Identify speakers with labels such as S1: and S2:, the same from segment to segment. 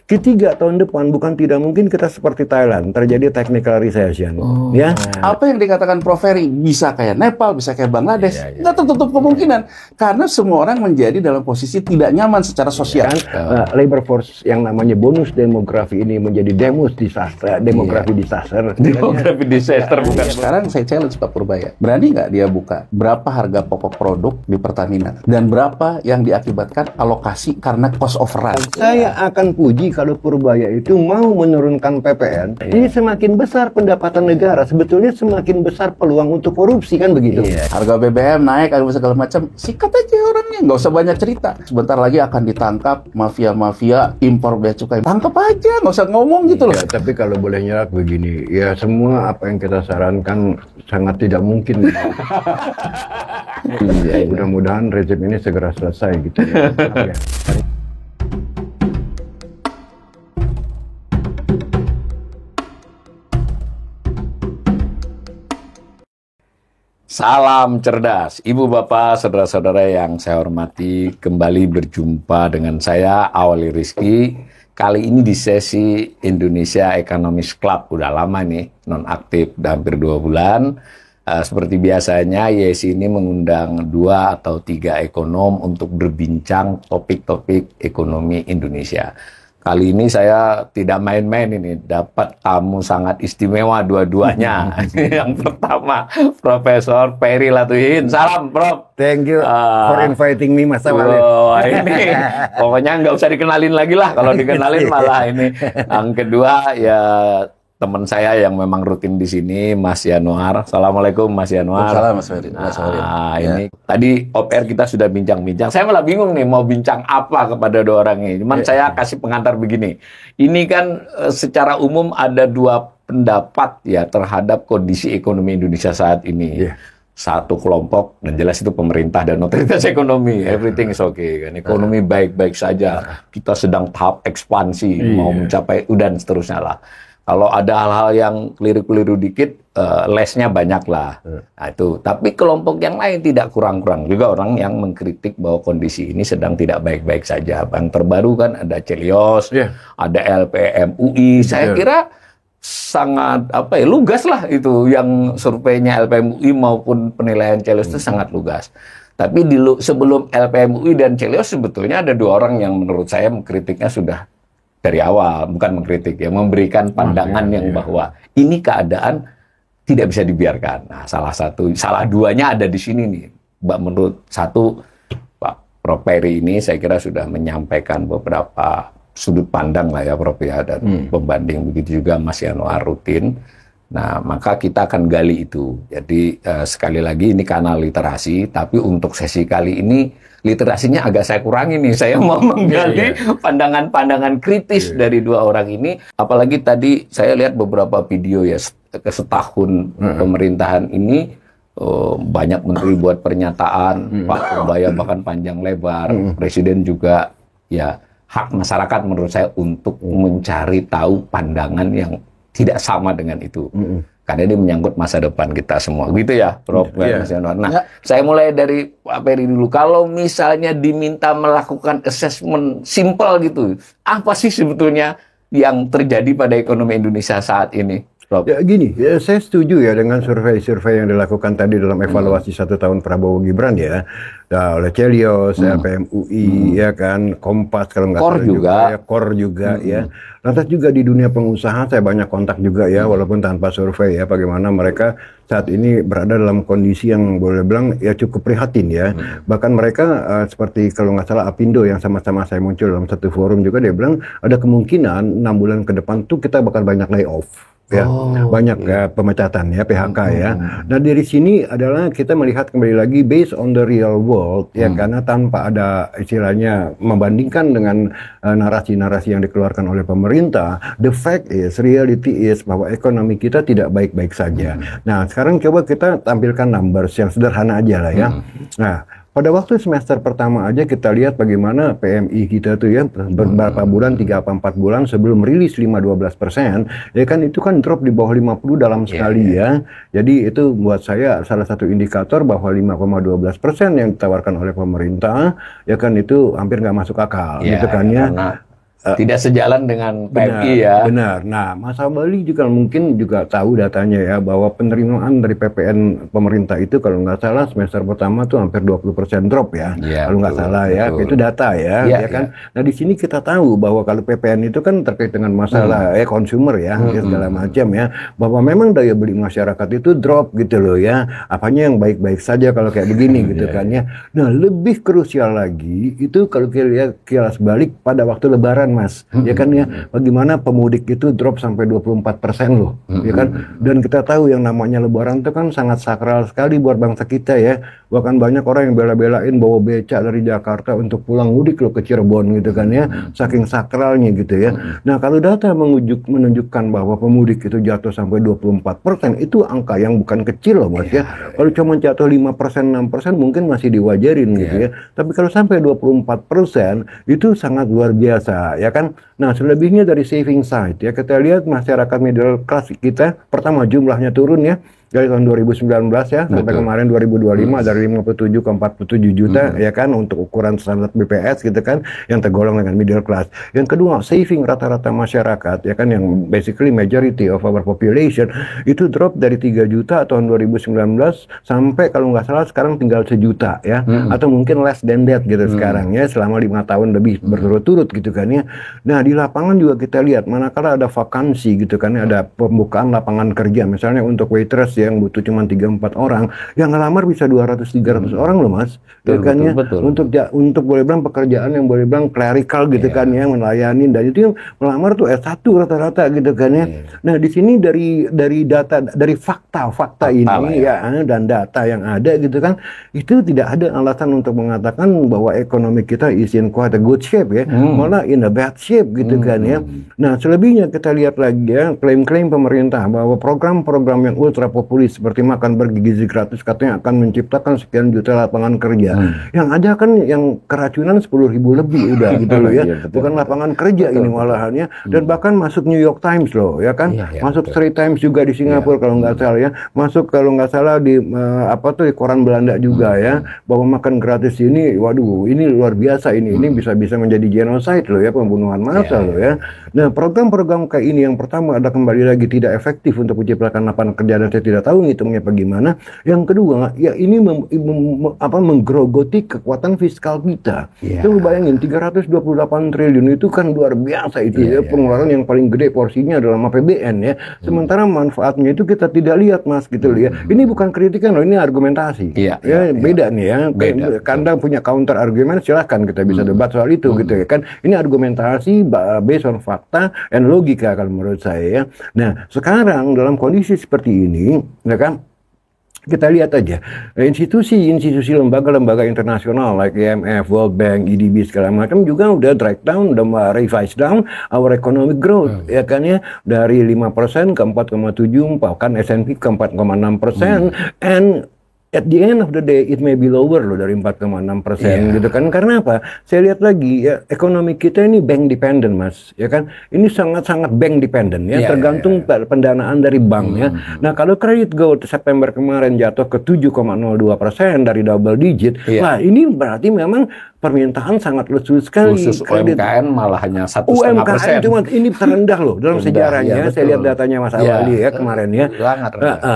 S1: Ketiga, tahun depan bukan tidak mungkin kita seperti Thailand, terjadi technical recession. Ya.
S2: Apa yang dikatakan Prof. Ferry, bisa kayak Nepal, bisa kayak Bangladesh, nggak tertutup kemungkinan. Karena semua orang menjadi dalam posisi tidak nyaman secara sosial.
S1: Labor force yang namanya bonus demografi ini menjadi demografi disaster.
S2: Demografi disaster bukan. Sekarang saya challenge Pak Purbaya, berani nggak dia buka berapa harga pokok produk di Pertamina dan berapa yang diakibatkan alokasi karena cost of run?
S1: Saya akan puji kalau Purbaya itu mau menurunkan PPN, ini semakin besar pendapatan negara, sebetulnya semakin besar peluang untuk korupsi, kan begitu?
S2: Harga BBM naik, harga segala macam, sikat aja orangnya, nggak usah banyak cerita. Sebentar lagi akan ditangkap mafia-mafia impor bea cukai, tangkap aja, nggak usah ngomong gitu loh.
S1: Tapi kalau boleh nyerak begini, ya semua apa yang kita sarankan sangat tidak mungkin. Mudah-mudahan rezim ini segera selesai gitu. Ya.
S3: Salam cerdas, Ibu Bapak, saudara-saudara yang saya hormati, kembali berjumpa dengan saya, Awali Rizky. Kali ini di sesi Indonesia Economics Club, udah lama nih, non-aktif, udah hampir 2 bulan. Seperti biasanya, YESI ini mengundang 2 atau 3 ekonom untuk berbincang topik-topik ekonomi Indonesia. Kali ini saya tidak main-main ini, dapat tamu sangat istimewa dua-duanya. Yang pertama, Profesor Ferry Latuhin. Salam, Prof.
S1: Thank you for inviting me, Mas Awali.
S3: Ini pokoknya nggak usah dikenalin lagi lah. Kalau dikenalin malah ini. Yang kedua, ya teman saya yang memang rutin di sini, Mas Yanuar. Assalamualaikum, Mas Yanuar.
S2: Salam, Mas Ferry.
S3: Ini tadi OPR kita sudah bincang-bincang. Saya malah bingung nih mau bincang apa kepada 2 orang ini. Cuman saya kasih pengantar begini. Ini kan secara umum ada 2 pendapat ya terhadap kondisi ekonomi Indonesia saat ini. Satu kelompok, dan jelas itu pemerintah dan otoritas ekonomi, everything is okay kan, ekonomi baik-baik saja, kita sedang tahap ekspansi, mau mencapai dan seterusnya lah. Kalau ada hal-hal yang keliru-keliru dikit, lesnya banyak lah. Nah, itu. Tapi kelompok yang lain tidak kurang-kurang juga orang yang mengkritik bahwa kondisi ini sedang tidak baik-baik saja. Yang terbaru kan ada Celios, ada LPMUI. Saya kira sangat lugas lah itu yang surveinya LPMUI maupun penilaian Celios itu sangat lugas. Tapi sebelum LPMUI dan Celios sebetulnya ada 2 orang yang menurut saya mengkritiknya sudah dari awal, bukan mengkritik ya, memberikan pandangan yang bahwa ini keadaan tidak bisa dibiarkan. Nah, salah 2-nya ada di sini nih. Menurut Pak Prof. Ferry ini saya kira sudah menyampaikan beberapa sudut pandang lah ya, Prof ya, dan pembanding, begitu juga Mas Yanuar rutin. Nah, maka kita akan gali itu. Jadi sekali lagi ini kanal literasi, tapi untuk sesi kali ini literasinya agak saya kurangi nih. Saya mau menggali pandangan-pandangan kritis dari 2 orang ini. Apalagi tadi saya lihat beberapa video ya, setahun pemerintahan ini banyak menteri buat pernyataan, Pak Purbaya bahkan panjang lebar, Presiden juga ya, hak masyarakat menurut saya untuk mencari tahu pandangan yang tidak sama dengan itu. Karena ini menyangkut masa depan kita semua. Gitu ya, Prof. Mas Yanuar. Nah, saya mulai dari Pak Ferry dulu. Kalau misalnya diminta melakukan assessment simple gitu, apa sih sebetulnya yang terjadi pada ekonomi Indonesia saat ini, Prof?
S1: Ya gini, ya, saya setuju ya dengan survei-survei yang dilakukan tadi dalam evaluasi 1 tahun Prabowo Gibran ya. Oleh Celios, LPMUI, ya kan, Kompas kalau nggak salah juga, ya, KOR juga ya. Lantas juga di dunia pengusaha saya banyak kontak juga ya, walaupun tanpa survei ya, bagaimana mereka saat ini berada dalam kondisi yang boleh bilang ya cukup prihatin ya. Bahkan mereka seperti kalau nggak salah Apindo yang sama-sama saya muncul dalam satu forum juga, dia bilang ada kemungkinan 6 bulan ke depan tuh kita bakal banyak layoff. Ya, banyak ya, pemecatan ya, PHK ya. Nah, dari sini adalah kita melihat kembali lagi based on the real world ya, karena tanpa ada istilahnya membandingkan dengan narasi-narasi yang dikeluarkan oleh pemerintah, the fact is, reality is bahwa ekonomi kita tidak baik-baik saja. Nah, sekarang coba kita tampilkan numbers yang sederhana aja lah ya. Nah, pada waktu semester pertama aja kita lihat bagaimana PMI kita tuh ya, beberapa bulan, 3 apa 4 bulan sebelum rilis 5-12%, ya kan itu kan drop di bawah 50 dalam sekali ya. Jadi itu buat saya salah satu indikator bahwa 5,12% yang ditawarkan oleh pemerintah, ya kan itu hampir nggak masuk akal gitu kan ya.
S3: tidak sejalan dengan PMI
S1: ya. Benar. Nah, Mas Abalin juga mungkin juga tahu datanya ya, bahwa penerimaan dari PPN pemerintah itu kalau nggak salah semester pertama tuh hampir 20% drop ya. Kalau nggak salah ya, itu data ya, ya kan. Nah, di sini kita tahu bahwa kalau PPN itu kan terkait dengan masalah consumer ya, segala macam ya, bahwa memang daya beli masyarakat itu drop gitu loh ya. Apanya yang baik-baik saja kalau kayak begini gitu kan ya. Nah, lebih krusial lagi itu kalau kita lihat kilas balik pada waktu Lebaran, Mas, ya kan ya, bagaimana pemudik itu drop sampai 24% loh, ya kan. Dan kita tahu yang namanya Lebaran itu kan sangat sakral sekali buat bangsa kita ya. Bahkan banyak orang yang bela-belain bawa becak dari Jakarta untuk pulang mudik loh ke Cirebon gitu kan ya, saking sakralnya gitu ya. Nah, kalau data menunjukkan bahwa pemudik itu jatuh sampai 24%, itu angka yang bukan kecil loh, Mas ya. Kalau cuma jatuh 5%, 6% mungkin masih diwajarin gitu ya. Tapi kalau sampai 24% itu sangat luar biasa ya kan. Nah, selebihnya dari saving side ya, kita lihat masyarakat middle class kita pertama jumlahnya turun ya dari tahun 2019 ya sampai kemarin 2025 dari 57 ke 47 juta ya kan, untuk ukuran standar BPS gitu kan, yang tergolong dengan middle class. Yang kedua, saving rata-rata masyarakat ya kan, yang basically majority of our population itu drop dari 3 juta tahun 2019 sampai kalau nggak salah sekarang tinggal 1 juta ya, atau mungkin less than that gitu sekarang ya, selama 5 tahun lebih berturut-turut gitu kan ya. Nah, di lapangan juga kita lihat manakala ada vakansi gitu kan, ada pembukaan lapangan kerja misalnya untuk waitress yang butuh cuma 3-4 orang, yang ngelamar bisa 200-300 orang loh, Mas. Betul, kan ya, untuk boleh bilang pekerjaan yang boleh bilang clerical gitu kan ya, melayani, dan itu yang melamar tuh S1 rata-rata gitu kan ya. Nah, di sini dari data, dari fakta ini ya, dan data yang ada gitu kan, itu tidak ada alasan untuk mengatakan bahwa ekonomi kita is in quite a good shape ya, malah in a bad shape gitu kan ya. Nah, selebihnya kita lihat lagi ya, klaim-klaim pemerintah bahwa program-program yang ultra populis seperti makan bergizi gratis katanya akan menciptakan sekian juta lapangan kerja. Yang ada kan yang keracunan 10.000 lebih udah gitu loh ya. Bukan lapangan kerja ini malahannya. Dan bahkan masuk New York Times loh ya kan. Masuk Straits Times juga di Singapura kalau nggak salah ya. Masuk kalau nggak salah di di koran Belanda juga ya, bahwa makan gratis ini, waduh, ini luar biasa ini bisa menjadi genocide loh ya, pembunuhan massal loh ya. Nah, program-program kayak ini yang pertama ada kembali lagi tidak efektif untuk menciptakan lapangan kerja, dan saya tidak tahu ngitungnya bagaimana. Yang kedua, ya ini menggerogoti kekuatan fiskal kita. Coba bayangin 328 triliun itu kan luar biasa itu ya, pengeluaran yang paling gede porsinya dalam APBN ya. Sementara manfaatnya itu kita tidak lihat, Mas gitu loh ya. Ini bukan kritikan loh, ini argumentasi. Beda nih ya. Anda punya counter argumen, silahkan kita bisa debat soal itu gitu ya kan. Ini argumentasi based on fakta and logika kalau menurut saya ya. Nah, sekarang dalam kondisi seperti ini ya kan, kita lihat aja institusi lembaga-lembaga internasional like IMF, World Bank, EDB segala macam juga udah drag down, udah revise down our economic growth ya kan ya, dari 5% ke 4,7, bahkan S&P ke 4,6%, and at the end of the day, it may be lower loh dari 4,6% gitu kan. Karena apa? Saya lihat lagi ya, ekonomi kita ini bank dependent, Mas, ya kan. Ini sangat-sangat bank dependent ya, tergantung pendanaan dari bank ya. Nah, kalau kredit growth September kemarin jatuh ke 7,02% dari double digit, wah ini berarti memang permintaan sangat lesu sekali.
S3: Khusus UMKM malah hanya 1,5%.
S1: UMKM cuma ini terendah loh dalam sejarahnya. Saya lihat datanya Mas Awali ya kemarin ya.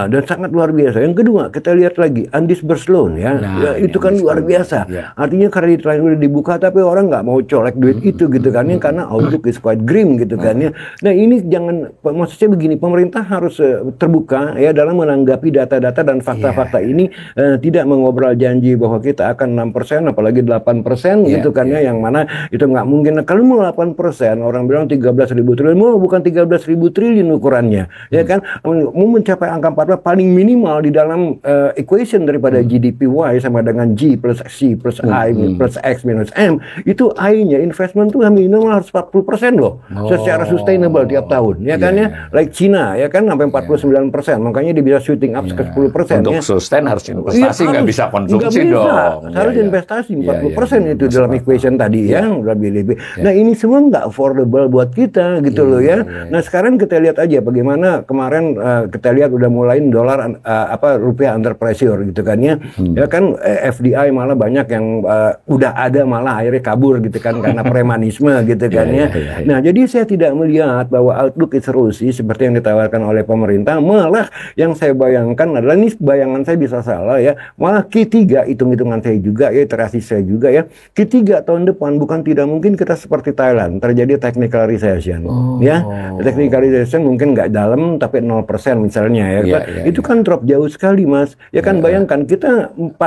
S1: Dan sangat luar biasa. Yang kedua, kita lihat lagi undisbursed loan ya. Itu kan luar biasa. Artinya kredit lain udah dibuka tapi orang nggak mau colek duit itu gitu kan ya, karena outlook is quite grim gitu kan ya. Nah, ini jangan, maksudnya begini, pemerintah harus terbuka ya dalam menanggapi data-data dan fakta-fakta ini, tidak mengobrol janji bahwa kita akan 6% apalagi 8% gitu kan ya, yang mana itu nggak mungkin. Nah, kalau mau 8%, orang bilang 13.000 triliun, mau bukan 13.000 triliun ukurannya, ya kan, mau mencapai angka 14 paling minimal di dalam equation daripada GDPY sama dengan G plus C plus I plus X minus M, itu I-nya investment tuh minimal harus 40% loh, secara sustainable tiap tahun, ya kan ya, like China ya kan sampai 49%, makanya dia bisa shooting up ke 10%.
S3: Untuk sustain harus investasi, nggak bisa konsumsi dong.
S1: Harus investasi 40% itu dalam equation tadi ya, lebih. Nah ini semua nggak affordable buat kita gitu loh ya. Nah sekarang kita lihat aja bagaimana kemarin kita lihat udah mulai dolar rupiah under pressure gitu kan ya. Ya kan FDI malah banyak yang udah ada malah akhirnya kabur gitu kan karena premanisme gitu kan ya. Nah jadi saya tidak melihat bahwa outlook is rosy seperti yang ditawarkan oleh pemerintah, malah yang saya bayangkan adalah, ini bayangan saya bisa salah ya, malah Q3 hitung-hitungan saya juga ya, iterasi saya juga ya, Q3 tahun depan bukan tidak mungkin kita seperti Thailand terjadi technical recession ya. Technical recession mungkin nggak dalam tapi 0% misalnya ya. Itu kan drop jauh sekali Mas ya kan. Bayangkan kita 4%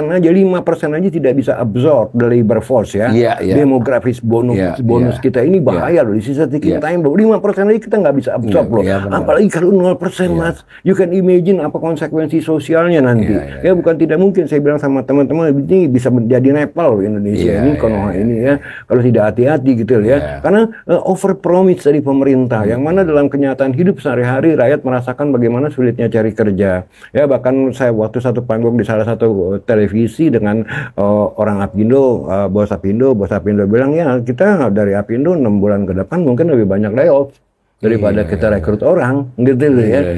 S1: aja, 5% aja tidak bisa absorb the labor force ya. Demografis bonus kita ini bahaya loh. Di sisa ticket time 5% aja kita nggak bisa absorb loh. Apalagi kalau 0% Mas. You can imagine apa konsekuensi sosialnya nanti. Ya bukan tidak mungkin, saya bilang sama teman-teman, ini bisa menjadi Nepal Indonesia ini Konoha ini ya. Kalau tidak hati-hati gitu ya. Karena over promise dari pemerintah yang mana dalam kenyataan hidup sehari-hari rakyat merasakan bagaimana sulitnya cari kerja. Ya bahkan saya waktu satu panggung di salah satu televisi dengan orang Apindo, bos Apindo bilang ya kita dari Apindo 6 bulan ke depan mungkin lebih banyak layoff daripada kita rekrut orang gitu loh ya.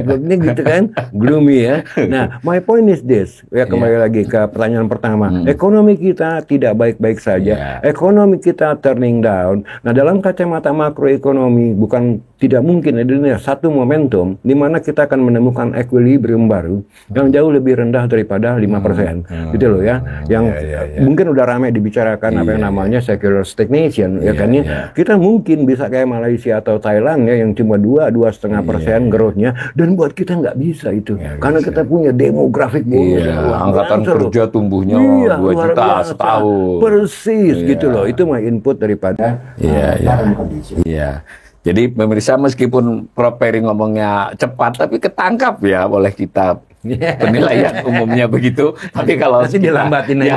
S1: Ini gitu kan, gloomy ya. Nah, my point is this, ya kembali lagi ke pertanyaan pertama. Ekonomi kita tidak baik-baik saja. Ekonomi kita turning down. Nah, dalam kacamata makroekonomi bukan tidak mungkin ada satu momentum di mana kita akan menemukan equilibrium baru yang jauh lebih rendah daripada 5%. Gitu loh ya. Yang mungkin udah ramai dibicarakan apa yang namanya secular stagnation ya kan ya. Kita mungkin bisa kayak Malaysia atau Thailand ya yang cuma 2,5% growth-nya, dan buat kita nggak bisa itu karena kita punya demografik bonus
S3: angkatan kerja tumbuhnya 2 juta setahun
S1: persis gitu loh. Itu mah input daripada kondisi.
S3: Jadi pemirsa, meskipun Prof Peri ngomongnya cepat tapi ketangkap ya oleh kita penilaian umumnya begitu. Tapi kalau
S1: dilambatin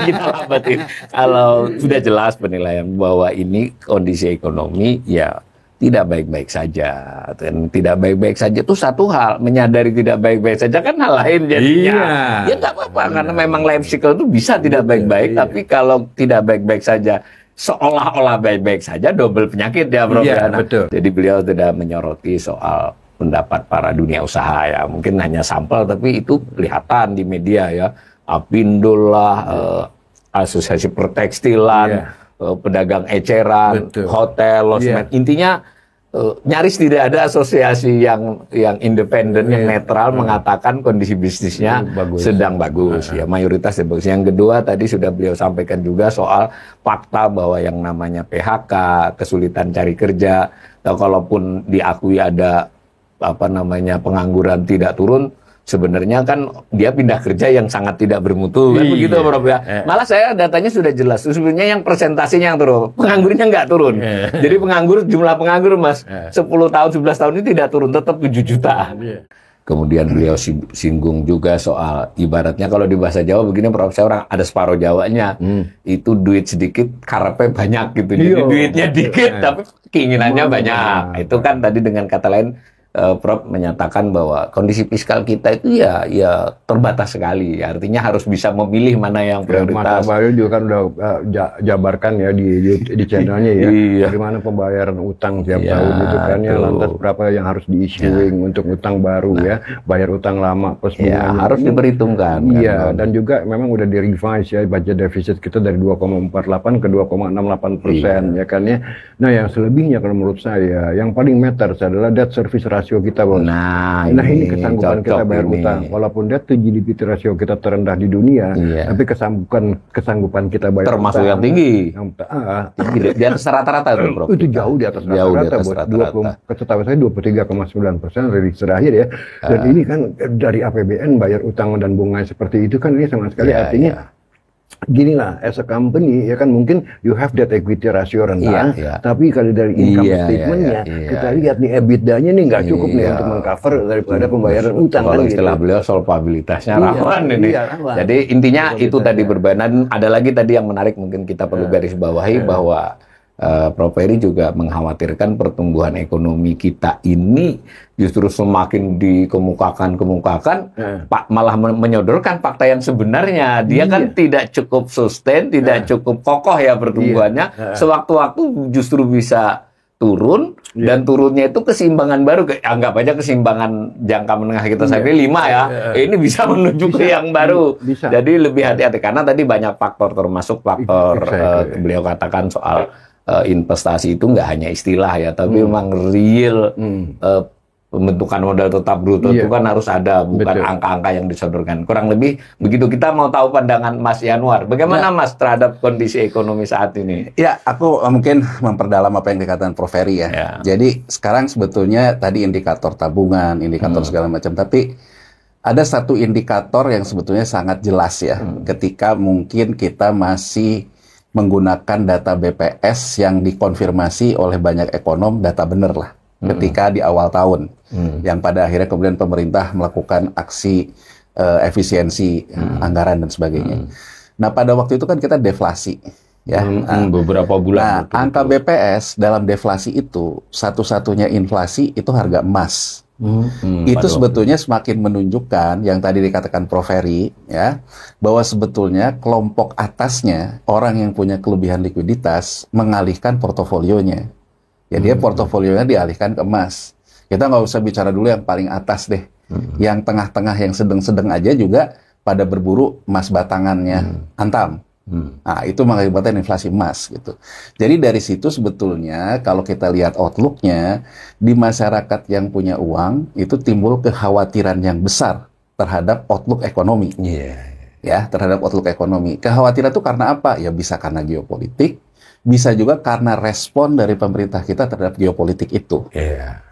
S3: kita lambatin. Kalau sudah jelas penilaian bahwa ini kondisi ekonomi ya tidak baik-baik saja. Dan tidak baik-baik saja itu satu hal, menyadari tidak baik-baik saja kan hal lain jadinya. Ya nggak apa-apa karena memang life cycle itu bisa tidak baik-baik, tapi kalau tidak baik-baik saja seolah-olah baik-baik saja, double penyakit ya Bro. Jadi beliau tidak menyoroti soal pendapat para dunia usaha ya, mungkin hanya sampel tapi itu kelihatan di media ya. Apindo lah, Asosiasi Pertekstilan, pedagang eceran, hotel, losmen, intinya nyaris tidak ada asosiasi yang independen, yang netral mengatakan kondisi bisnisnya sedang bagus. Ya mayoritas bagus. Yang kedua tadi sudah beliau sampaikan juga soal fakta bahwa yang namanya PHK, kesulitan cari kerja, atau kalaupun diakui ada pengangguran tidak turun, sebenarnya kan dia pindah kerja yang sangat tidak bermutu kan begitu Prof ya. Malah saya datanya sudah jelas. Sebenarnya yang persentasinya yang turun, penganggurannya nggak turun. Jadi jumlah penganggur Mas 10 tahun 11 tahun ini tidak turun, tetap 7 juta. Kemudian beliau singgung juga soal ibaratnya kalau di bahasa Jawa begini Prof, saya orang ada separuh Jawanya. Itu duit sedikit karepnya banyak gitu. Jadi duitnya dikit tapi keinginannya banyak. Itu kan tadi dengan kata lain Prof menyatakan bahwa kondisi fiskal kita itu ya terbatas sekali. Artinya harus bisa memilih mana yang prioritas.
S1: Mas Bayu juga kan udah jabarkan ya di channelnya ya. Dari mana pembayaran utang tiap tahun gitu kan ya. Lantas berapa yang harus di-issuing untuk utang baru ya. Bayar utang lama plus bunganya.
S3: Harus diperhitungkan.
S1: Iya, dan juga memang udah di-revise ya budget defisit kita dari 2,48 ke 2,68% ya kan ya. Nah, yang selebihnya kalau menurut saya yang paling matters adalah debt service rasio kita, Bos. Nah ini kesanggupan kita bayar utang. Walaupun debt to GDP rasio kita terendah di dunia, tapi kesanggupan kita bayar
S3: termasuk utang, yang tinggi. Di atas rata-rata itu, Bro.
S1: Itu jauh di atas rata-rata, Bos. Setahu saya 23,9% rilis terakhir ya. Dan ini kan dari APBN bayar utang dan bunga seperti itu kan ini sama sekali artinya gini lah, as a company ya kan mungkin you have that equity ratio rendah, tapi kalau dari income statementnya kita lihat nih EBITDA-nya nih nggak cukup nih untuk mengcover daripada pembayaran utang.
S3: Kalau istilah beliau solvabilitasnya rawan ini. Jadi intinya itu tadi berbeda. Dan ada lagi tadi yang menarik mungkin kita perlu garis bawahi bahwa Prof. Ferry juga mengkhawatirkan pertumbuhan ekonomi kita ini justru semakin dikemukakan, malah menyodorkan fakta yang sebenarnya. Dia kan tidak cukup sustain, tidak cukup kokoh ya pertumbuhannya. Sewaktu-waktu justru bisa turun, dan turunnya itu keseimbangan baru. Anggap aja keseimbangan jangka menengah kita sampai 5 ya. Ini bisa menuju ke yang baru. Jadi lebih hati-hati, karena tadi banyak faktor, termasuk faktor beliau katakan soal investasi itu nggak hanya istilah ya, tapi memang real pembentukan modal tetap bruto itu kan harus ada, bukan angka-angka yang disodorkan. Kurang lebih begitu. Kita mau tahu pandangan Mas Yanuar, bagaimana Mas terhadap kondisi ekonomi saat ini?
S2: Ya, aku mungkin memperdalam apa yang dikatakan Prof. Ferry ya. Jadi sekarang sebetulnya tadi indikator tabungan, indikator segala macam, tapi ada satu indikator yang sebetulnya sangat jelas ya, ketika mungkin kita masih menggunakan data BPS yang dikonfirmasi oleh banyak ekonom, data benar lah, ketika di awal tahun, yang pada akhirnya kemudian pemerintah melakukan aksi efisiensi anggaran dan sebagainya. Nah, pada waktu itu kan kita deflasi, ya,
S3: beberapa bulan.
S2: Nah, angka BPS dalam deflasi itu satu-satunya inflasi itu harga emas. Itu sebetulnya semakin menunjukkan yang tadi dikatakan Prof. Ferry ya, bahwa sebetulnya kelompok atasnya, orang yang punya kelebihan likuiditas, mengalihkan portofolionya. Ya, dia portofolionya dialihkan ke emas. Kita nggak usah bicara dulu yang paling atas deh. Yang tengah-tengah, yang sedang-sedang aja juga pada berburu emas batangannya Antam. Nah, itu mengakibatkan inflasi emas gitu. Jadi dari situ sebetulnya kalau kita lihat outlook-nya, di masyarakat yang punya uang itu timbul kekhawatiran yang besar terhadap outlook ekonomi. Ya, terhadap outlook ekonomi. Kekhawatiran itu karena apa? Ya bisa karena geopolitik, bisa juga karena respon dari pemerintah kita terhadap geopolitik itu.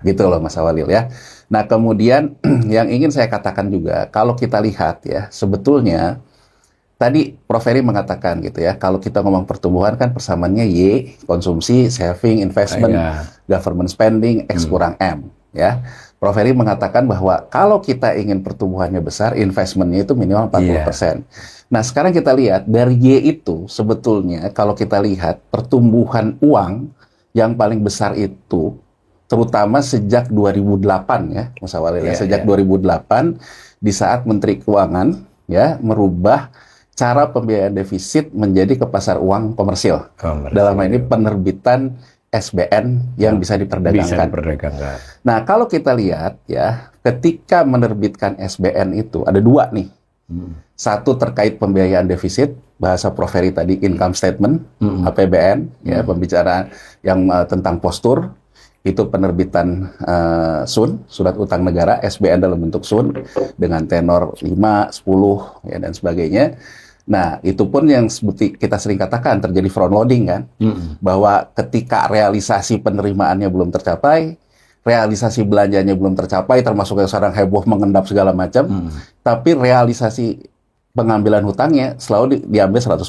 S2: Gitu loh Mas Awalil ya. Nah, kemudian yang ingin saya katakan juga, kalau kita lihat ya, sebetulnya tadi Prof. Ferry mengatakan gitu ya, kalau kita ngomong pertumbuhan kan persamaannya Y, konsumsi, saving, investment, government spending, X kurang M. Ya, Prof. Ferry mengatakan bahwa kalau kita ingin pertumbuhannya besar, investmentnya itu minimal 40%. Nah, sekarang kita lihat dari Y itu sebetulnya kalau kita lihat pertumbuhan uang yang paling besar itu, terutama sejak 2008 ya, Mas Awalil, sejak 2008 di saat Menteri Keuangan ya merubah cara pembiayaan defisit menjadi ke pasar uang komersil. Dalam hal ini penerbitan SBN yang bisa diperdagangkan. Nah, kalau kita lihat ya, ketika menerbitkan SBN itu ada dua nih. Satu terkait pembiayaan defisit, bahasa Prof. Ferry tadi income statement, APBN, ya, pembicaraan yang tentang postur, itu penerbitan SUN, surat utang negara, SBN dalam bentuk SUN, dengan tenor 5, 10, ya, dan sebagainya. Nah, itu pun yang seperti kita sering katakan terjadi front loading kan, bahwa ketika realisasi penerimaannya belum tercapai, realisasi belanjanya belum tercapai, termasuk yang sekarang heboh mengendap segala macam, tapi realisasi pengambilan hutangnya selalu diambil 100%.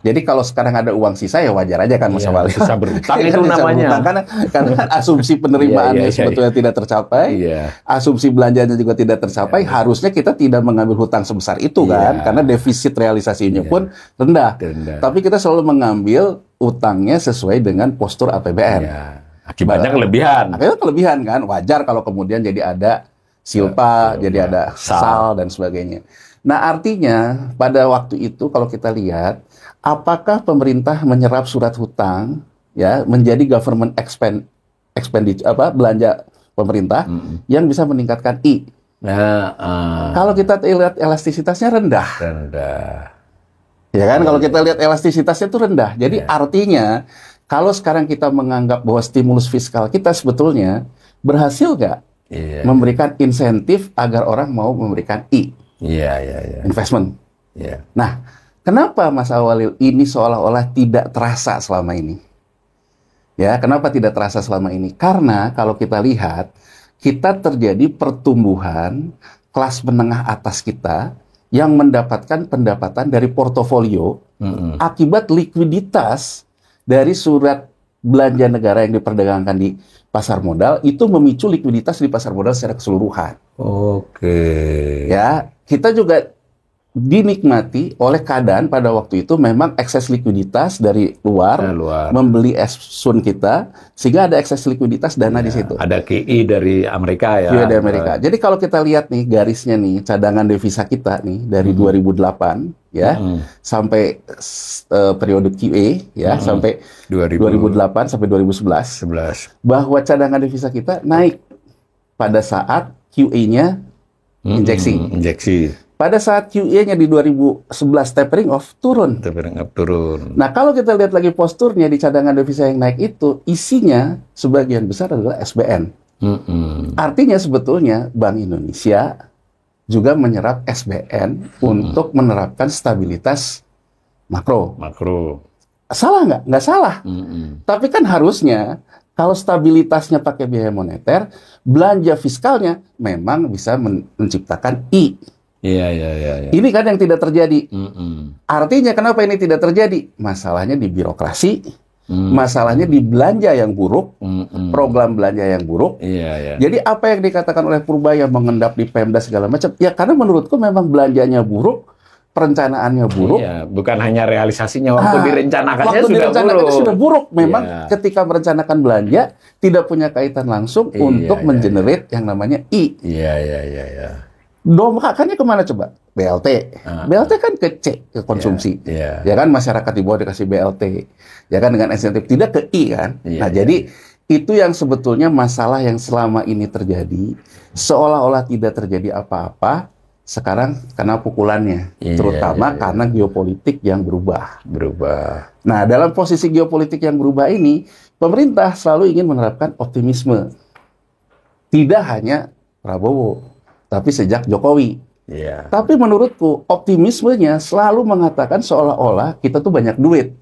S2: Jadi kalau sekarang ada uang sisa ya wajar aja kan Mas Awalil.
S3: Sisa berhutang itu namanya.
S2: Karena asumsi penerimaannya sebetulnya tidak tercapai, asumsi belanjanya juga tidak tercapai, harusnya kita tidak mengambil hutang sebesar itu kan, karena defisit realisasinya pun rendah. Tapi kita selalu mengambil utangnya sesuai dengan postur APBN.
S3: Akibatnya kelebihan.
S2: Akibatnya kelebihan kan, wajar kalau kemudian jadi ada silpa, jadi ada sal dan sebagainya. Nah, artinya pada waktu itu kalau kita lihat, apakah pemerintah menyerap surat hutang ya menjadi government expenditure belanja pemerintah yang bisa meningkatkan I. Kalau kita lihat elastisitasnya rendah. Ya kan, kalau kita lihat elastisitasnya itu rendah. Jadi artinya kalau sekarang kita menganggap bahwa stimulus fiskal kita sebetulnya berhasil nggak memberikan insentif agar orang mau memberikan I. Investment. Nah, kenapa Mas Awalil ini seolah-olah tidak terasa selama ini? Ya, kenapa tidak terasa selama ini? Karena kalau kita lihat, kita terjadi pertumbuhan kelas menengah atas kita yang mendapatkan pendapatan dari portofolio akibat likuiditas dari surat belanja negara yang diperdagangkan di pasar modal itu memicu likuiditas di pasar modal secara keseluruhan. Ya, kita juga dinikmati oleh keadaan pada waktu itu memang ekses likuiditas dari luar, membeli sun kita, sehingga ada ekses likuiditas dana di situ.
S3: Ada QE dari Amerika ya.
S2: QE dari Amerika. Jadi kalau kita lihat nih garisnya nih, cadangan devisa kita nih dari 2008 ya sampai periode QE ya sampai 2008 sampai 2011, bahwa cadangan devisa kita naik pada saat QE-nya injeksi. Pada saat QE-nya di 2011 tapering off turun. Nah, kalau kita lihat lagi posturnya di cadangan devisa yang naik itu, isinya sebagian besar adalah SBN. Artinya sebetulnya Bank Indonesia juga menyerap SBN untuk menerapkan stabilitas makro. Salah nggak? Nggak salah. Tapi kan harusnya kalau stabilitasnya pakai biaya moneter, belanja fiskalnya memang bisa menciptakan I.
S3: Iya.
S2: Ini kan yang tidak terjadi. Artinya kenapa ini tidak terjadi? Masalahnya di birokrasi, masalahnya di belanja yang buruk, program belanja yang buruk. Jadi apa yang dikatakan oleh Purbaya mengendap di Pemda segala macam, ya karena menurutku memang belanjanya buruk, perencanaannya buruk.
S3: Bukan hanya realisasinya, waktu direncanakannya
S2: sudah buruk. Memang ketika merencanakan belanja tidak punya kaitan langsung untuk mengenerate yang namanya I. Domkakannya kemana coba? BLT. BLT kan ke konsumsi. Ya kan, masyarakat di bawah dikasih BLT. Ya kan, dengan insentif. Tidak ke I kan. Jadi itu yang sebetulnya masalah yang selama ini terjadi. Seolah-olah tidak terjadi apa-apa. Sekarang kena pukulannya. Terutama karena geopolitik yang berubah. Nah, dalam posisi geopolitik yang berubah ini, pemerintah selalu ingin menerapkan optimisme. Tidak hanya Prabowo, tapi sejak Jokowi. Tapi menurutku optimismenya selalu mengatakan seolah-olah kita tuh banyak duit.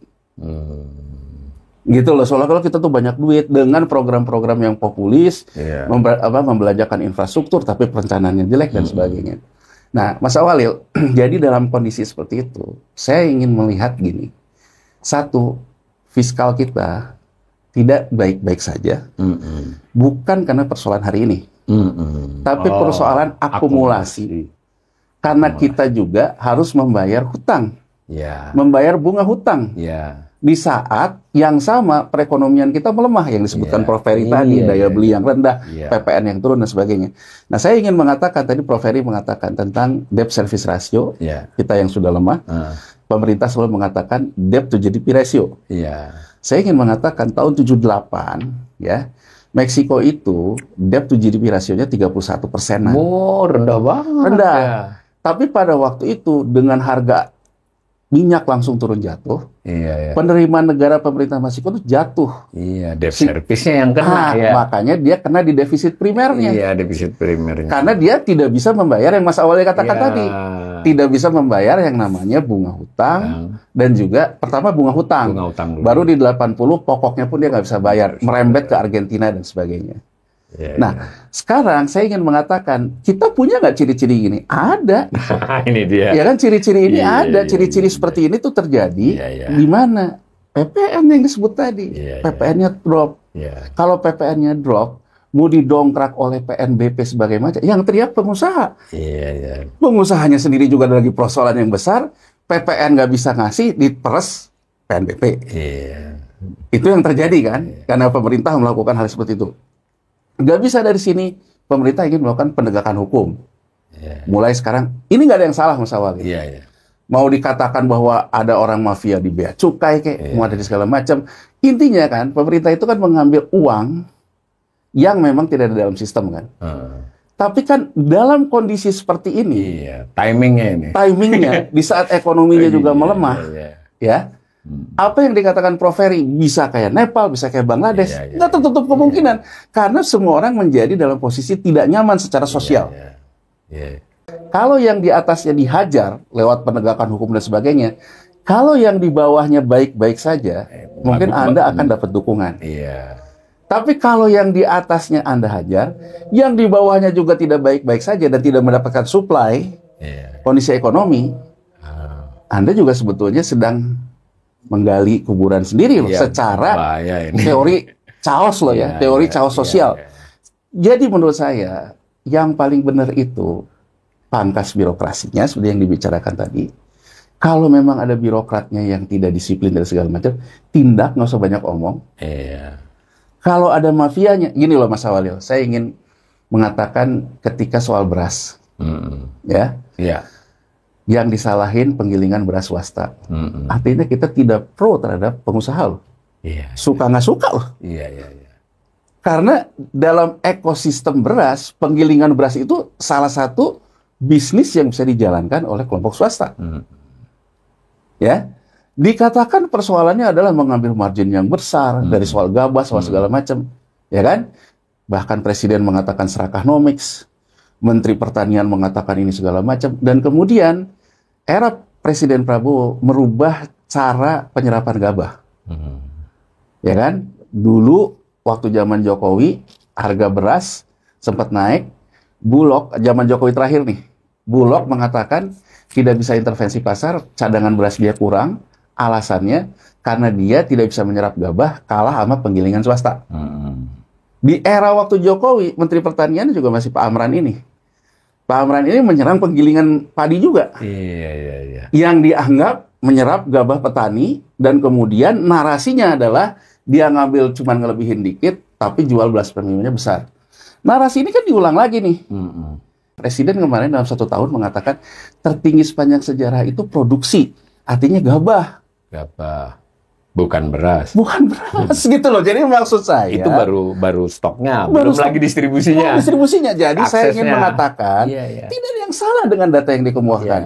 S2: Gitu loh, seolah-olah kita tuh banyak duit dengan program-program yang populis, membelanjakan infrastruktur tapi perencanaannya jelek dan sebagainya. Nah, Mas Awalil, jadi dalam kondisi seperti itu, saya ingin melihat gini. Satu, fiskal kita tidak baik-baik saja. Bukan karena persoalan hari ini. Tapi persoalan akumulasi. Karena kita juga harus membayar hutang. Membayar bunga hutang. Di saat yang sama perekonomian kita melemah, yang disebutkan Prof. Ferry tadi, daya beli yang rendah, PPN yang turun dan sebagainya. Nah, saya ingin mengatakan, tadi Prof. Ferry mengatakan tentang debt service ratio, kita yang sudah lemah. Pemerintah selalu mengatakan debt to GDP ratio. Saya ingin mengatakan tahun 78, ya, Meksiko itu debt to GDP rasionya 31%.
S3: Rendah banget.
S2: Rendah. Tapi pada waktu itu dengan harga minyak langsung turun jatuh, penerimaan negara pemerintah Meksiko itu jatuh.
S3: Debt service-nya yang kena.
S2: Makanya dia kena di defisit primernya.
S3: Defisit primernya.
S2: Karena dia tidak bisa membayar yang Mas awalnya katakan tadi. Tidak bisa membayar yang namanya bunga hutang dan juga pertama bunga hutang baru di 80 pokoknya pun dia nggak bisa bayar, merembet ke Argentina dan sebagainya. Nah, sekarang saya ingin mengatakan kita punya nggak ciri-ciri ini? Ada.
S3: Ini dia.
S2: Ya kan, ciri-ciri ini ada. Ciri-ciri seperti ini tuh terjadi di mana PPN yang disebut tadi, PPN-nya drop. Kalau PPN-nya drop, mau didongkrak oleh PNBP sebagai macam, yang teriak pengusaha. Pengusahanya sendiri juga ada lagi persoalan yang besar, PPN nggak bisa ngasih, diperes PNBP. Itu yang terjadi kan, karena pemerintah melakukan hal seperti itu. Nggak bisa dari sini, pemerintah ingin melakukan penegakan hukum. Mulai sekarang, ini nggak ada yang salah Mas Awali. Mau dikatakan bahwa ada orang mafia di bea cukai, mau ada di segala macam. Intinya kan, pemerintah itu kan mengambil uang yang memang tidak ada dalam sistem kan. Tapi kan dalam kondisi seperti ini, timingnya di saat ekonominya juga melemah, ya. Apa yang dikatakan Prof. Ferry bisa kayak Nepal, bisa kayak Bangladesh, nggak tertutup kemungkinan karena semua orang menjadi dalam posisi tidak nyaman secara sosial. Kalau yang di atasnya dihajar lewat penegakan hukum dan sebagainya, kalau yang di bawahnya baik-baik saja, mungkin Anda akan dapat dukungan. Tapi kalau yang di atasnya Anda hajar, yang di bawahnya juga tidak baik-baik saja dan tidak mendapatkan supply, kondisi ekonomi, Anda juga sebetulnya sedang menggali kuburan sendiri loh, secara teori chaos loh ya, teori chaos sosial. Jadi menurut saya, yang paling benar itu, pangkas birokrasinya seperti yang dibicarakan tadi. Kalau memang ada birokratnya yang tidak disiplin dan segala macam, tindak, nggak usah banyak omong.
S3: Iya.
S2: Kalau ada mafianya, gini loh Mas Awalil, saya ingin mengatakan ketika soal beras, ya, yang disalahin penggilingan beras swasta. Artinya kita tidak pro terhadap pengusaha loh.
S3: Iya.
S2: Suka nggak suka loh.
S3: Iya.
S2: Karena dalam ekosistem beras, penggilingan beras itu salah satu bisnis yang bisa dijalankan oleh kelompok swasta. Ya, dikatakan persoalannya adalah mengambil margin yang besar dari soal gabah, soal segala macam, ya kan? Bahkan Presiden mengatakan serakanomics, Menteri Pertanian mengatakan ini segala macam, dan kemudian era Presiden Prabowo merubah cara penyerapan gabah, ya kan? Dulu waktu zaman Jokowi, harga beras sempat naik. Bulog, zaman Jokowi terakhir nih, Bulog mengatakan tidak bisa intervensi pasar, cadangan beras dia kurang. Alasannya karena dia tidak bisa menyerap gabah, kalah sama penggilingan swasta. Di era waktu Jokowi, Menteri Pertanian juga masih Pak Amran ini. Pak Amran ini menyerang penggilingan padi juga.
S3: Iya.
S2: Yang dianggap menyerap gabah petani, dan kemudian narasinya adalah dia ngambil cuma ngelebihin dikit, tapi jual beras premiumnya besar. Narasi ini kan diulang lagi nih. Presiden kemarin dalam 1 tahun mengatakan tertinggi sepanjang sejarah itu produksi, artinya gabah.
S3: Gabah, bukan beras.
S2: Bukan beras gitu loh. Jadi maksud saya
S3: itu baru stoknya, belum lagi distribusinya.
S2: Distribusinya. Jadi
S3: aksesnya.
S2: Saya ingin mengatakan tidak ada yang salah dengan data yang dikemukakan.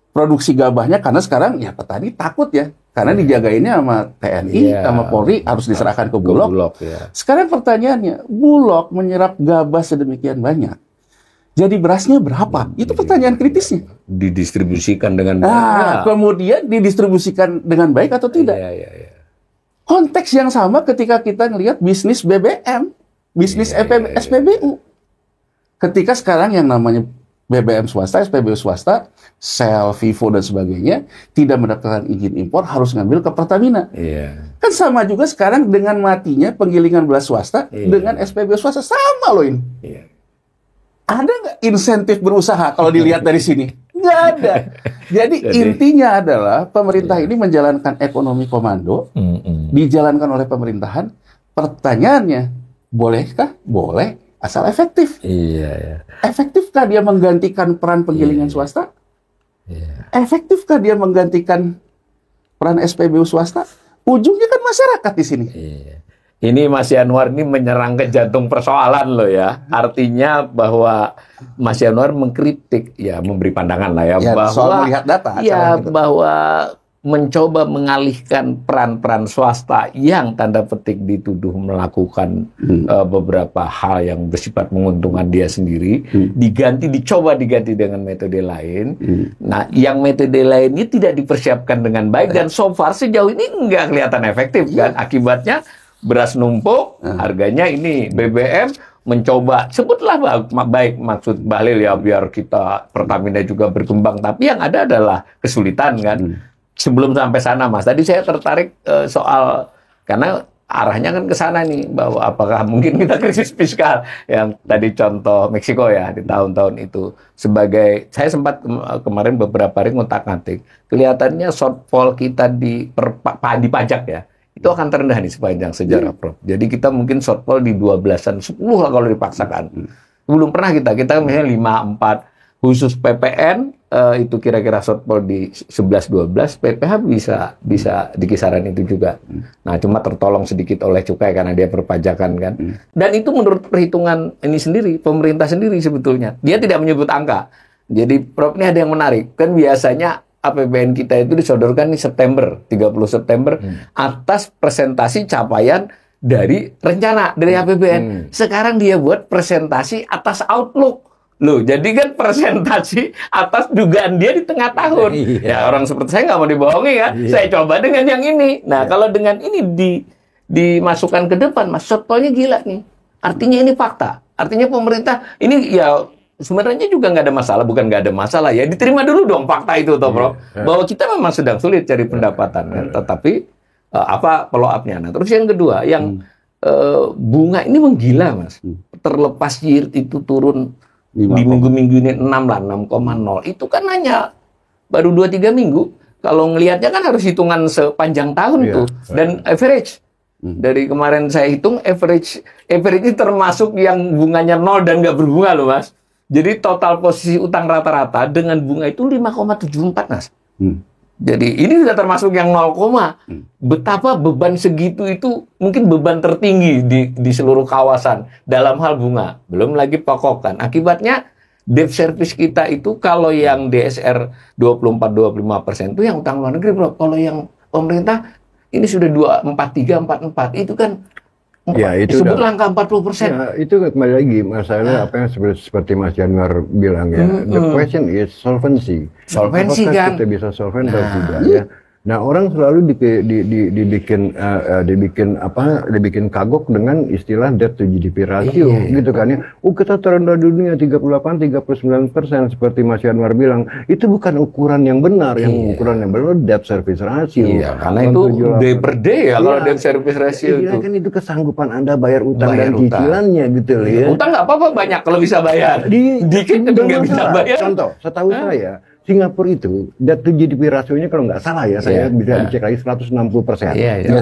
S2: Produksi gabahnya, karena sekarang ya petani takut ya, karena dijagainnya sama TNI, sama Polri, harus diserahkan ke Bulog. Sekarang pertanyaannya, Bulog menyerap gabah sedemikian banyak, jadi berasnya berapa? Itu pertanyaan kritisnya.
S3: Didistribusikan dengan baik.
S2: Kemudian didistribusikan dengan baik atau tidak? Konteks yang sama ketika kita ngelihat bisnis BBM, bisnis SPBU. Ketika sekarang yang namanya BBM swasta, SPBU swasta, Shell, Vivo, dan sebagainya, tidak mendapatkan izin impor, harus ngambil ke Pertamina. Kan sama juga sekarang dengan matinya penggilingan beras swasta dengan SPBU swasta. Sama loh ini. Ada nggak insentif berusaha kalau dilihat dari sini? Nggak ada. Jadi intinya adalah pemerintah ini menjalankan ekonomi komando, dijalankan oleh pemerintahan. Pertanyaannya, bolehkah? Boleh. Asal efektif. Efektifkah dia menggantikan peran penggilingan swasta? Efektifkah dia menggantikan peran SPBU swasta? Ujungnya kan masyarakat di sini.
S3: Ini Mas Yanuar ini menyerang ke jantung persoalan loh ya. Artinya bahwa Mas Yanuar mengkritik, ya memberi pandangan lah ya, bahwa
S2: soal melihat data.
S3: Bahwa mencoba mengalihkan peran-peran swasta yang tanda petik dituduh melakukan beberapa hal yang bersifat menguntungkan dia sendiri, dicoba diganti dengan metode lain. Nah, yang metode lain ini tidak dipersiapkan dengan baik, dan so far sejauh ini nggak kelihatan efektif kan. Akibatnya beras numpuk, harganya ini BBM mencoba, sebutlah baik maksud Bahlil ya, biar kita Pertamina juga berkembang, tapi yang ada adalah kesulitan kan. Sebelum sampai sana, Mas, tadi saya tertarik soal, karena arahnya kan ke sana nih, bahwa apakah mungkin kita krisis fiskal yang tadi contoh Meksiko ya di tahun-tahun itu, sebagai saya sempat kemarin beberapa hari ngotak-ngatik, kelihatannya shortfall kita di pajak ya, itu akan terendah nih sepanjang sejarah, Prof. Jadi kita mungkin shortfall di 12-an, 10 lah kalau dipaksakan. Belum pernah kita misalnya 5-4, khusus PPN itu kira-kira shortfall di 11-12, PPH bisa di kisaran itu juga. Nah, cuma tertolong sedikit oleh cukai karena dia perpajakan kan. Dan itu menurut perhitungan ini sendiri, pemerintah sendiri sebetulnya. Dia tidak menyebut angka. Jadi, Prof, ini ada yang menarik. Kan biasanya APBN kita itu disodorkan di September, 30 September, atas presentasi capaian dari rencana, dari APBN. Sekarang dia buat presentasi atas outlook. Loh, jadi kan presentasi atas dugaan dia di tengah tahun. Ya, orang seperti saya nggak mau dibohongi kan. Saya coba dengan yang ini. Nah, kalau dengan ini dimasukkan ke depan, Mas, shortfall-nya gila nih. Artinya ini fakta. Artinya pemerintah ini ya sebenarnya juga nggak ada masalah, bukan nggak ada masalah ya. Diterima dulu dong fakta itu, toh, Prof. Bahwa kita memang sedang sulit cari pendapatan, kan? Tetapi apa follow up-nya? Nah, terus yang kedua, yang bunga ini menggila, Mas. Terlepas yield itu turun Di minggu-minggu ini 6 lah, 6,0. Itu kan hanya baru 2-3 minggu. Kalau ngelihatnya kan harus hitungan sepanjang tahun tuh. Dan average. Dari kemarin saya hitung average ini termasuk yang bunganya 0 dan nggak berbunga loh, Mas. Jadi total posisi utang rata-rata dengan bunga itu 5,74, Mas. Jadi ini sudah termasuk yang 0, betapa beban segitu itu mungkin beban tertinggi di seluruh kawasan dalam hal bunga. Belum lagi pokok kan. Akibatnya debt service kita itu kalau yang DSR 24-25% itu yang utang luar negeri, bro. Kalau yang pemerintah ini sudah 243, 44. Itu kan
S1: ya, itu
S3: disebut angka 40%.
S1: Ya, itu kembali lagi masalah apa yang seperti Mas Januar bilang ya. The question is solvency.
S3: Solvency
S1: apakah
S3: kan.
S1: kita bisa solvent atau tidak ya. Nah, orang selalu dibikin kagok dengan istilah debt to GDP ratio gitu kan ya. Kita terendah dunia 38-39% seperti Mas Yanwar bilang. Itu bukan ukuran yang benar, yang ukuran yang benar debt service ratio.
S3: Iya, karena itu day per day ya kalau debt service ratio itu.
S1: Kan itu kesanggupan Anda bayar utang dan cicilannya gitu loh ya.
S3: Utang nggak apa-apa banyak kalau bisa bayar. Dikit nggak bisa bayar.
S1: Contoh, setahu saya Singapura itu debt to GDP rasionya kalau nggak salah ya, saya bisa dicek lagi 160%.
S3: Iya,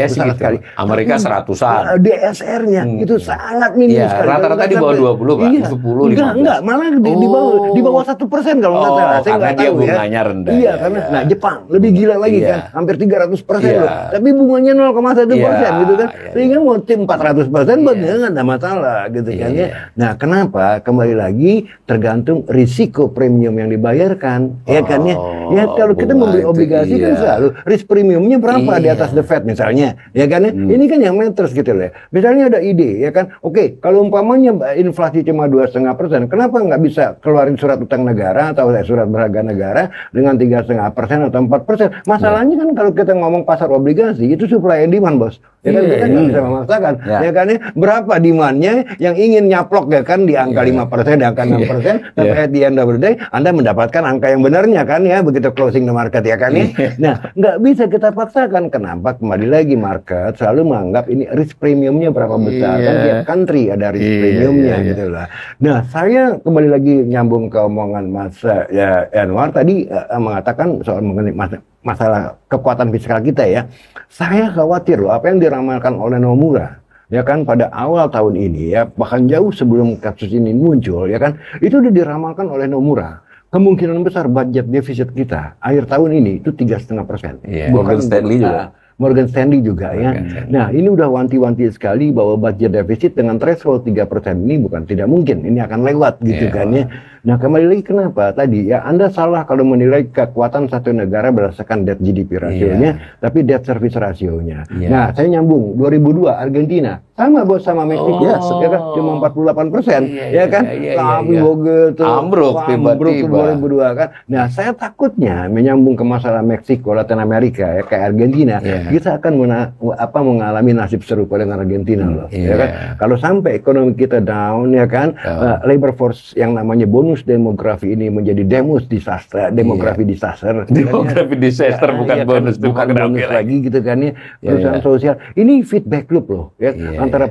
S1: sangat sekali.
S3: Amerika 100-an.
S1: DSR-nya itu sangat minim sekali.
S3: Rata-rata di bawah 20, Pak. 10, 15.
S1: Enggak, malah di bawah 1% kalau nggak salah. Saya nggak tahu ya.
S3: Bunganya rendah.
S1: Iya, karena nah Jepang lebih gila lagi kan, hampir 300% loh. Tapi bunganya 0,1% gitu kan. Sehingga mau tim 400% nggak ada masalah gitu kan ya. Nah, kenapa? Kembali lagi tergantung risiko premium yang dibayar kan, ya kan ya. Ya kalau kita membeli obligasi kan selalu risk premiumnya berapa di atas the Fed misalnya, ya kan ya. Ini kan yang matters gitu loh. Misalnya ada ide, ya kan. Oke, kalau umpamanya inflasi cuma 2,5%, kenapa nggak bisa keluarin surat utang negara atau surat berharga negara dengan 3,5% atau 4%? Masalahnya kan kalau kita ngomong pasar obligasi itu supply and demand, bos. Ya kan kita nggak bisa memaksakan, ya kan ya. Berapa demandnya yang ingin nyaplok ya kan di angka 5%, di angka 6%, tapi at the end of the day Anda mendapatkan angka yang benarnya kan ya, begitu closing the market ya kan ya. Nah, nggak bisa kita paksakan. Kenapa? Kembali lagi market selalu menganggap ini risk premiumnya berapa besar kan, tiap country ada risk premiumnya gitu lah. Nah, saya kembali lagi nyambung ke omongan Mas Yanwar tadi mengatakan soal mengenai masalah kekuatan fiskal kita ya. Saya khawatir loh apa yang diramalkan oleh Nomura ya kan pada awal tahun ini ya, bahkan jauh sebelum kasus ini muncul ya kan, itu udah diramalkan oleh Nomura. Kemungkinan besar budget defisit kita akhir tahun ini itu 3,5%.
S2: Morgan Stanley juga.
S1: Morgan Stanley juga ya. Nah, ini udah wanti-wanti sekali bahwa budget defisit dengan threshold 3% ini bukan tidak mungkin. Ini akan lewat gitu kan ya. Nah, kembali lagi kenapa tadi ya Anda salah kalau menilai kekuatan satu negara berdasarkan debt GDP rasionya, tapi debt service rasionya. Nah, saya nyambung 2002 Argentina sama bos sama Meksiko ya kan cuma 48%, ya kan? Tapi begitu
S3: ambruk tiba-tiba
S1: 2002 kan. Nah, saya takutnya menyambung ke masalah Meksiko, Latin Amerika ya kayak Argentina, kita akan mengalami nasib serupa dengan Argentina loh, ya kan? Kalau sampai ekonomi kita down ya kan, labor force yang namanya bonus demografi ini menjadi disaster, demografi disaster.
S3: Demografi disaster bukan bonus,
S1: bukan bonus lagi gitu kan ya. Perusahaan sosial ini feedback loop loh ya, antara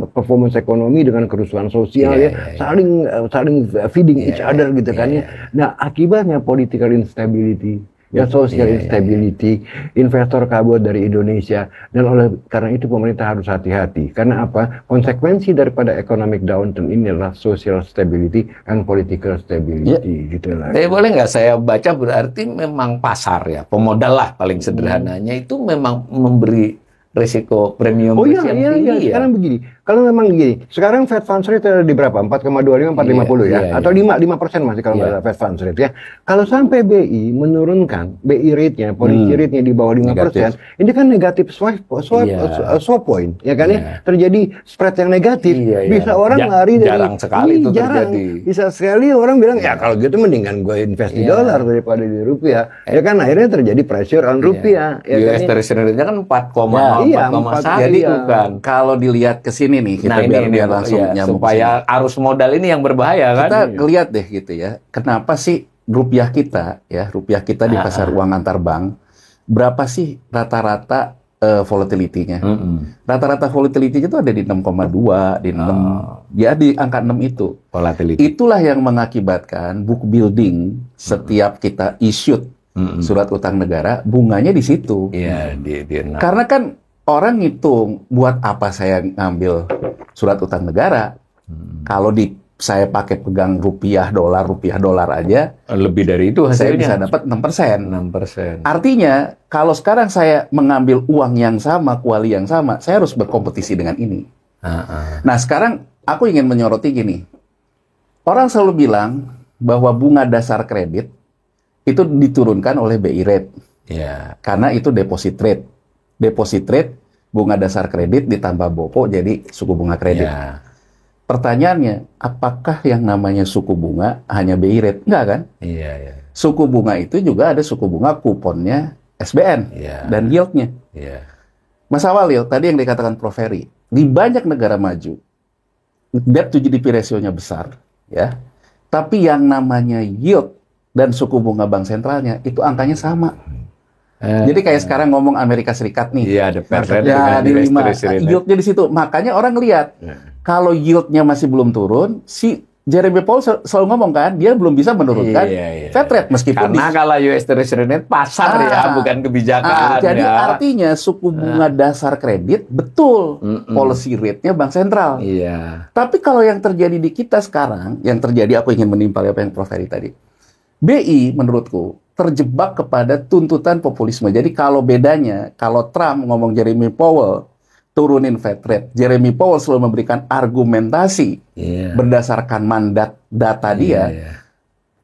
S1: performance ekonomi dengan kerusuhan sosial ya, saling feeding each other gitu kan ya. Nah, akibatnya political instability ya, social instability, investor kabur dari Indonesia, dan oleh karena itu pemerintah harus hati-hati. Karena apa? Konsekuensi daripada economic downturn ini adalah social stability and political stability gitu lah.
S3: Boleh nggak saya baca berarti memang pasar ya, pemodal lah paling sederhananya itu memang memberi risiko premium yang tinggi ya.
S1: Sekarang begini, kalau memang begini, sekarang Fed Funds Rate ada di berapa? 4,25, 4,50 ya? Atau 5% masih kalau nggak ada Fed Funds Rate ya. Kalau sampai BI menurunkan BI rate-nya, policy rate-nya di bawah 5%, ini kan negatif swap point, ya kan ya? Terjadi spread yang negatif. Bisa orang lari dari...
S3: Jarang sekali itu terjadi.
S1: Bisa sekali orang bilang, ya kalau gitu mendingan gue invest di dolar daripada di rupiah. Ya kan akhirnya terjadi pressure on rupiah.
S3: US Treasury rate-nya kan 4,1.
S2: Jadi bukan. Kalau dilihat ke sini nih, kita biar langsung nyambung
S3: supaya arus modal ini yang berbahaya kan.
S2: Kita lihat deh gitu ya. Kenapa sih rupiah kita di pasar uang antar bank berapa sih rata-rata volatility-nya. Rata-rata volatility-nya itu ada di 6,2, di 6, ya di angka 6 itu.
S3: Volatility.
S2: Itulah yang mengakibatkan book building setiap kita issued surat utang negara, bunganya di situ.
S3: Iya, di 6.
S2: Karena kan orang ngitung, buat apa saya ngambil surat utang negara, kalau saya pakai pegang rupiah dolar aja,
S3: lebih dari itu hasilnya.
S2: Saya bisa dapat 6%.
S3: 6%.
S2: Artinya, kalau sekarang saya mengambil uang yang sama, kuali yang sama, saya harus berkompetisi dengan ini. Nah, sekarang aku ingin menyoroti gini. Orang selalu bilang bahwa bunga dasar kredit itu diturunkan oleh BI rate.
S3: Ya.
S2: Karena itu deposit rate. Deposit rate, bunga dasar kredit ditambah BOPO jadi suku bunga kredit.
S3: Ya.
S2: Pertanyaannya, apakah yang namanya suku bunga hanya BI rate? Enggak kan?
S3: Iya, iya.
S2: Suku bunga itu juga ada suku bunga kuponnya SBN dan yieldnya.
S3: Iya.
S2: Mas Awalil, tadi yang dikatakan Prof. Ferry, di banyak negara maju, debt to GDP ratio-nya besar, ya. Tapi yang namanya yield dan suku bunga bank sentralnya itu angkanya sama. Jadi kayak sekarang ngomong Amerika Serikat nih.
S3: Iya, ada persen
S2: ya, di 5, yieldnya di situ. Makanya orang lihat, kalau yieldnya masih belum turun, si Jeremy Powell selalu ngomong kan, dia belum bisa menurunkan Fed rate meskipun
S3: karena kalau US Treasury rate pasar ya, bukan kebijakan.
S2: Jadi artinya suku bunga dasar kredit betul policy rate-nya bank sentral.
S3: Iya.
S2: Tapi kalau yang terjadi di kita sekarang, yang terjadi aku ingin menimpal apa yang Prof. Ferry tadi. BI menurutku terjebak kepada tuntutan populisme. Jadi kalau bedanya, kalau Trump ngomong Jeremy Powell turunin Fed rate, Jeremy Powell selalu memberikan argumentasi berdasarkan mandat data dia.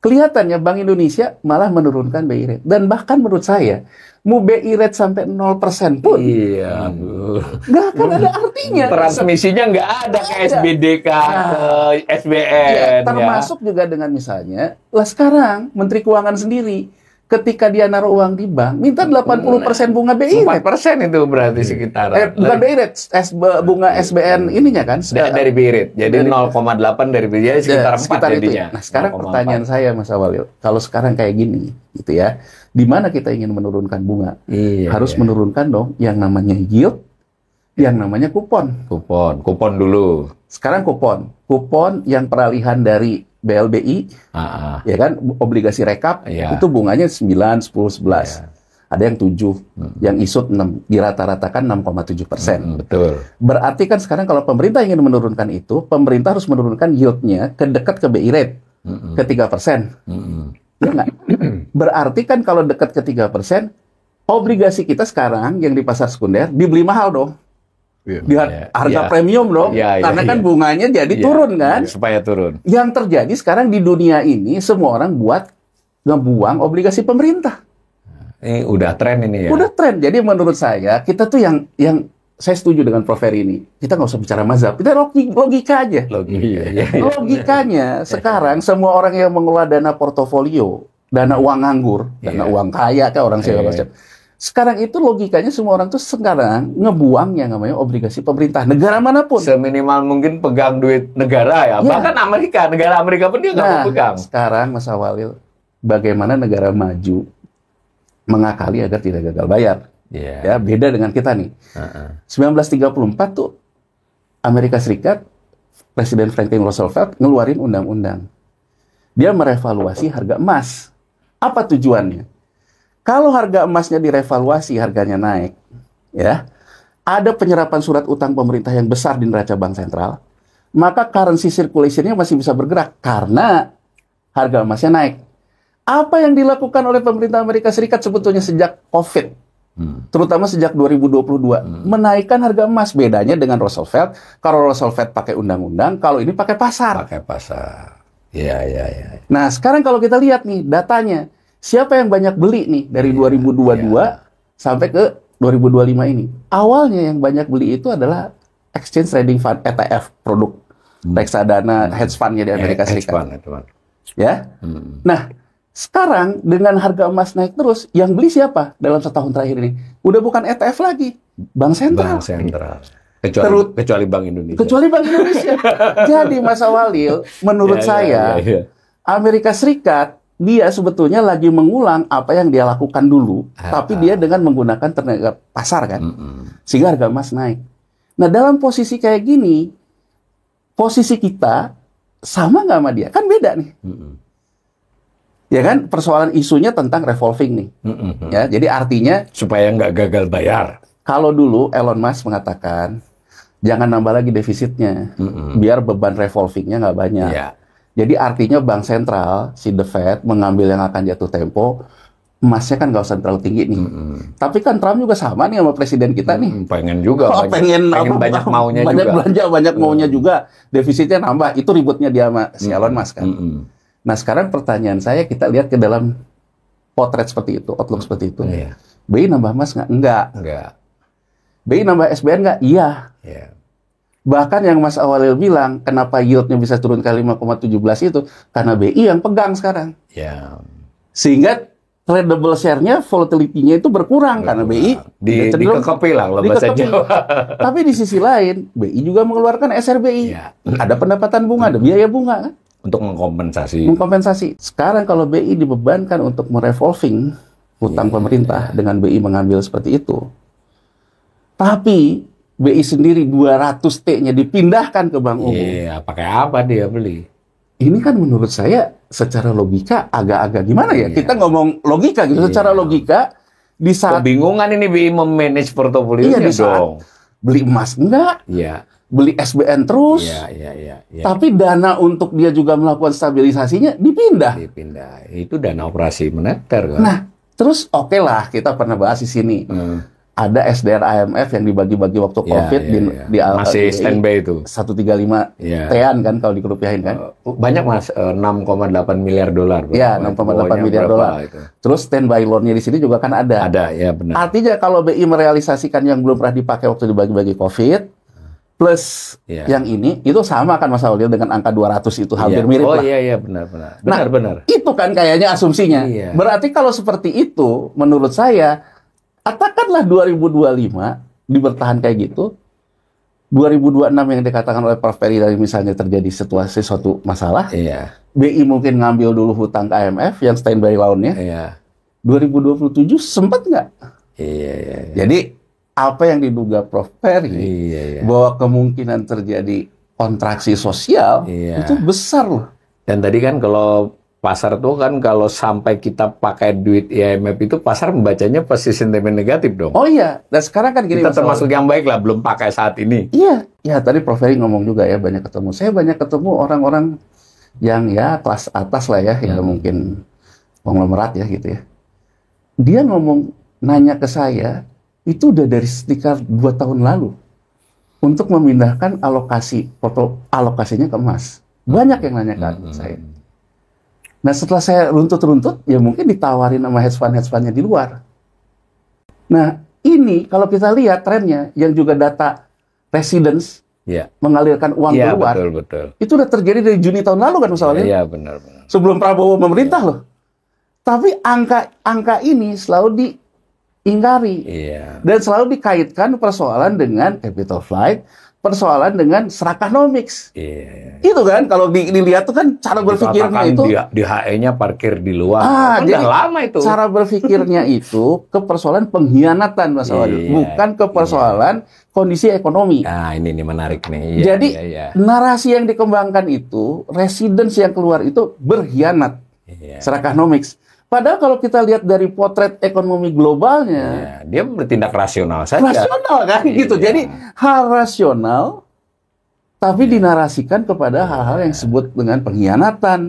S2: Kelihatannya Bank Indonesia malah menurunkan BI rate. Dan bahkan menurut saya, mau BI rate sampai 0% pun nggak akan ada artinya.
S3: Transmisinya nggak ada ke SBDK, ke SBN.
S2: Termasuk juga dengan misalnya, lah sekarang Menteri Keuangan sendiri, ketika dia naruh uang di bank, minta 80% bunga BI rate.
S3: 4% itu berarti sekitar.
S2: Bukan BI rate, bunga SBN ininya kan?
S3: Dari BI rate. Jadi 0,8 dari BI rate sekitar 4 jadinya.
S2: Nah, sekarang pertanyaan saya Mas Awalil, kalau sekarang kayak gini, gitu ya, di mana kita ingin menurunkan bunga? Harus menurunkan dong yang namanya yield, yang namanya kupon.
S3: Kupon dulu.
S2: Sekarang kupon yang peralihan dari BLBI, ya kan, obligasi rekap, itu bunganya 9, 10, 11. Ada yang 7, yang isut 6, dirata-ratakan 6,7%.
S3: Betul.
S2: Berarti kan sekarang kalau pemerintah ingin menurunkan itu, pemerintah harus menurunkan yieldnya ke dekat ke BI rate, ke 3%. Ya nggak? Berarti kan kalau dekat ke 3%, obligasi kita sekarang yang di pasar sekunder dibeli mahal dong. Harga premium dong, karena kan bunganya jadi turun kan?
S3: Supaya turun.
S2: Yang terjadi sekarang di dunia ini, semua orang ngebuang obligasi pemerintah.
S3: Ini udah tren ini ya?
S2: Udah tren. Jadi menurut saya, kita tuh yang saya setuju dengan Prof. Ferry ini. Kita nggak usah bicara mazhab, kita logika aja. Logikanya, sekarang semua orang yang mengelola dana portofolio, dana uang nganggur, dana uang kaya, kayak orang segala macam. Sekarang itu logikanya semua orang tuh sekarang ngebuang yang namanya obligasi pemerintah negara manapun.
S3: Seminimal mungkin pegang duit negara ya. Bahkan negara Amerika pun dia nggak mau pegang.
S2: Sekarang Mas Awalil, bagaimana negara maju mengakali agar tidak gagal bayar? Ya, beda dengan kita nih. 1934 tuh Amerika Serikat, Presiden Franklin Roosevelt ngeluarin undang-undang. Dia merevaluasi harga emas. Apa tujuannya? Kalau harga emasnya direvaluasi, harganya naik, ya, ada penyerapan surat utang pemerintah yang besar di neraca bank sentral, maka currency circulation-nya masih bisa bergerak karena harga emasnya naik. Apa yang dilakukan oleh pemerintah Amerika Serikat sebetulnya sejak COVID, terutama sejak 2022, menaikkan harga emas. Bedanya dengan Roosevelt, kalau Roosevelt pakai undang-undang, kalau ini pakai pasar.
S3: Iya.
S2: Nah, sekarang kalau kita lihat nih datanya, siapa yang banyak beli nih dari 2022 sampai ke 2025 ini? Awalnya yang banyak beli itu adalah Exchange Trading Fund, ETF, produk reksadana hedge fund-nya di Amerika Serikat. Ya. Nah, sekarang dengan harga emas naik terus, yang beli siapa dalam setahun terakhir ini? Udah bukan ETF lagi, Bank Sentral.
S3: Kecuali Bank Indonesia.
S2: Jadi Mas Awalil, menurut saya, Amerika Serikat dia sebetulnya lagi mengulang apa yang dia lakukan dulu, tapi dia dengan menggunakan tenaga pasar kan, sehingga harga emas naik. Nah dalam posisi kayak gini, posisi kita sama nggak sama dia? Kan beda nih. Ya kan, persoalan isunya tentang revolving nih. Ya, jadi artinya
S3: supaya nggak gagal bayar.
S2: Kalau dulu Elon Musk mengatakan jangan nambah lagi defisitnya, biar beban revolvingnya nggak banyak. Yeah. Jadi artinya bank sentral, si The Fed, mengambil yang akan jatuh tempo, emasnya kan nggak usah terlalu tinggi nih. Tapi kan Trump juga sama nih sama presiden kita nih.
S3: Pengen juga.
S2: Pengen
S3: banyak maunya
S2: banyak
S3: juga.
S2: Belanja, banyak maunya juga. Defisitnya nambah. Itu ributnya dia sama si Elon Musk kan. Nah sekarang pertanyaan saya, kita lihat ke dalam potret seperti itu, outlook seperti itu. BI nambah emas nggak? Enggak. BI nambah SBN nggak? Iya. Bahkan yang Mas Awalil bilang, kenapa yieldnya bisa turun ke 5,17 itu, karena BI yang pegang sekarang. Sehingga tradable share-nya, volatility-nya itu berkurang, karena BI
S3: dikekepi lah, bahasa Jawa.
S2: Tapi di sisi lain, BI juga mengeluarkan SRBI. Ada pendapatan bunga, ada biaya bunga kan?
S3: Untuk mengkompensasi.
S2: Sekarang kalau BI dibebankan untuk merevolving hutang pemerintah dengan BI mengambil seperti itu, tapi BI sendiri 200T-nya dipindahkan ke Bank Umum.
S3: Iya, pakai apa dia beli?
S2: Ini kan menurut saya secara logika agak-agak gimana ya? Kita ngomong logika gitu, secara logika di saat
S3: kebingungan ini BI memanage portofolionya
S2: di saat
S3: dong.
S2: Beli emas enggak? Beli SBN terus. Tapi dana untuk dia juga melakukan stabilisasinya dipindah.
S3: Itu dana operasi moneter kan.
S2: Nah, terus oke lah, kita pernah bahas di sini. Ada SDR IMF yang dibagi-bagi waktu COVID di
S3: masih standby itu
S2: 135 T-an kan kalau dikerupiahin kan.
S3: Banyak Mas, 6,8 miliar dolar.
S2: Ya, 6,8 miliar dolar. Itu. Terus standby loan-nya di sini juga kan ada.
S3: Ada, ya benar.
S2: Artinya kalau BI merealisasikan yang belum pernah dipakai waktu dibagi-bagi COVID plus yang ini itu sama kan Mas Aulil dengan angka 200 itu hampir mirip lah.
S3: Iya benar. Benar.
S2: Itu kan kayaknya asumsinya. Berarti kalau seperti itu menurut saya katakanlah 2025 dibertahan kayak gitu, 2026 yang dikatakan oleh Prof. Ferry tadi misalnya terjadi suatu masalah, BI mungkin ngambil dulu hutang ke IMF yang standby loan-nya, 2027 sempat nggak? Jadi apa yang diduga Prof. Ferry bahwa kemungkinan terjadi kontraksi sosial itu besar loh.
S3: Dan tadi kan kalau pasar tuh kan kalau sampai kita pakai duit IMF itu pasar membacanya pasti sentimen negatif dong.
S2: Oh iya, dan sekarang kan gini.
S3: Kita termasuk yang baik lah, belum pakai saat ini.
S2: Iya, tadi Prof. Ferry ngomong juga ya banyak ketemu. Saya banyak ketemu orang-orang yang ya kelas atas lah ya, ya mungkin konglomerat ya gitu ya. Dia nanya ke saya, itu udah dari sekitar 2 tahun lalu untuk memindahkan alokasinya ke emas. Banyak yang nanya ke saya. Nah setelah saya runtut-runtut, ya mungkin ditawarin sama hedge fund-nya di luar. Nah ini kalau kita lihat trennya, yang juga data residence mengalirkan uang keluar,
S3: betul.
S2: Itu udah terjadi dari Juni tahun lalu kan misalnya.
S3: Iya benar.
S2: Sebelum Prabowo memerintah loh. Tapi angka ini selalu diingkari dan selalu dikaitkan persoalan dengan capital flight, persoalan dengan Serakanomics. Itu kan kalau dilihat tuh kan cara berpikirnya itu
S3: di HE-nya parkir di luar.
S2: Jadi
S3: udah lama itu.
S2: Cara berpikirnya itu ke persoalan pengkhianatan Mas Awalil, bukan ke persoalan kondisi ekonomi.
S3: Nah, ini menarik nih.
S2: Jadi narasi yang dikembangkan itu, residence yang keluar itu berkhianat. Serakanomics. Padahal kalau kita lihat dari potret ekonomi globalnya,
S3: dia bertindak rasional saja.
S2: Rasional kan gitu. Jadi hal rasional, tapi dinarasikan kepada hal-hal yang disebut dengan pengkhianatan.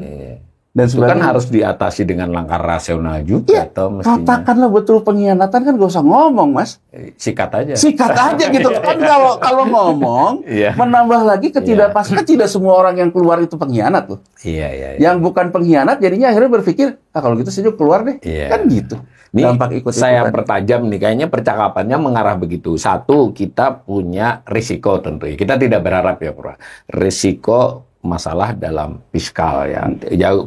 S2: Dan
S3: itu kan harus diatasi dengan langkah rasional juga.
S2: Katakanlah betul pengkhianatan kan gak usah ngomong Mas.
S3: Sikat aja
S2: gitu. Kan kalau ngomong, menambah lagi ketidakpastian. Tidak semua orang yang keluar itu pengkhianat loh. Yang bukan pengkhianat jadinya akhirnya berpikir, kalau gitu saya keluar deh. Kan gitu.
S3: Dampak ikut saya pertajam nih, kayaknya percakapannya mengarah begitu. Satu, kita punya risiko tentu. Kita tidak berharap ya, Bro. Risiko masalah dalam fiskal ya.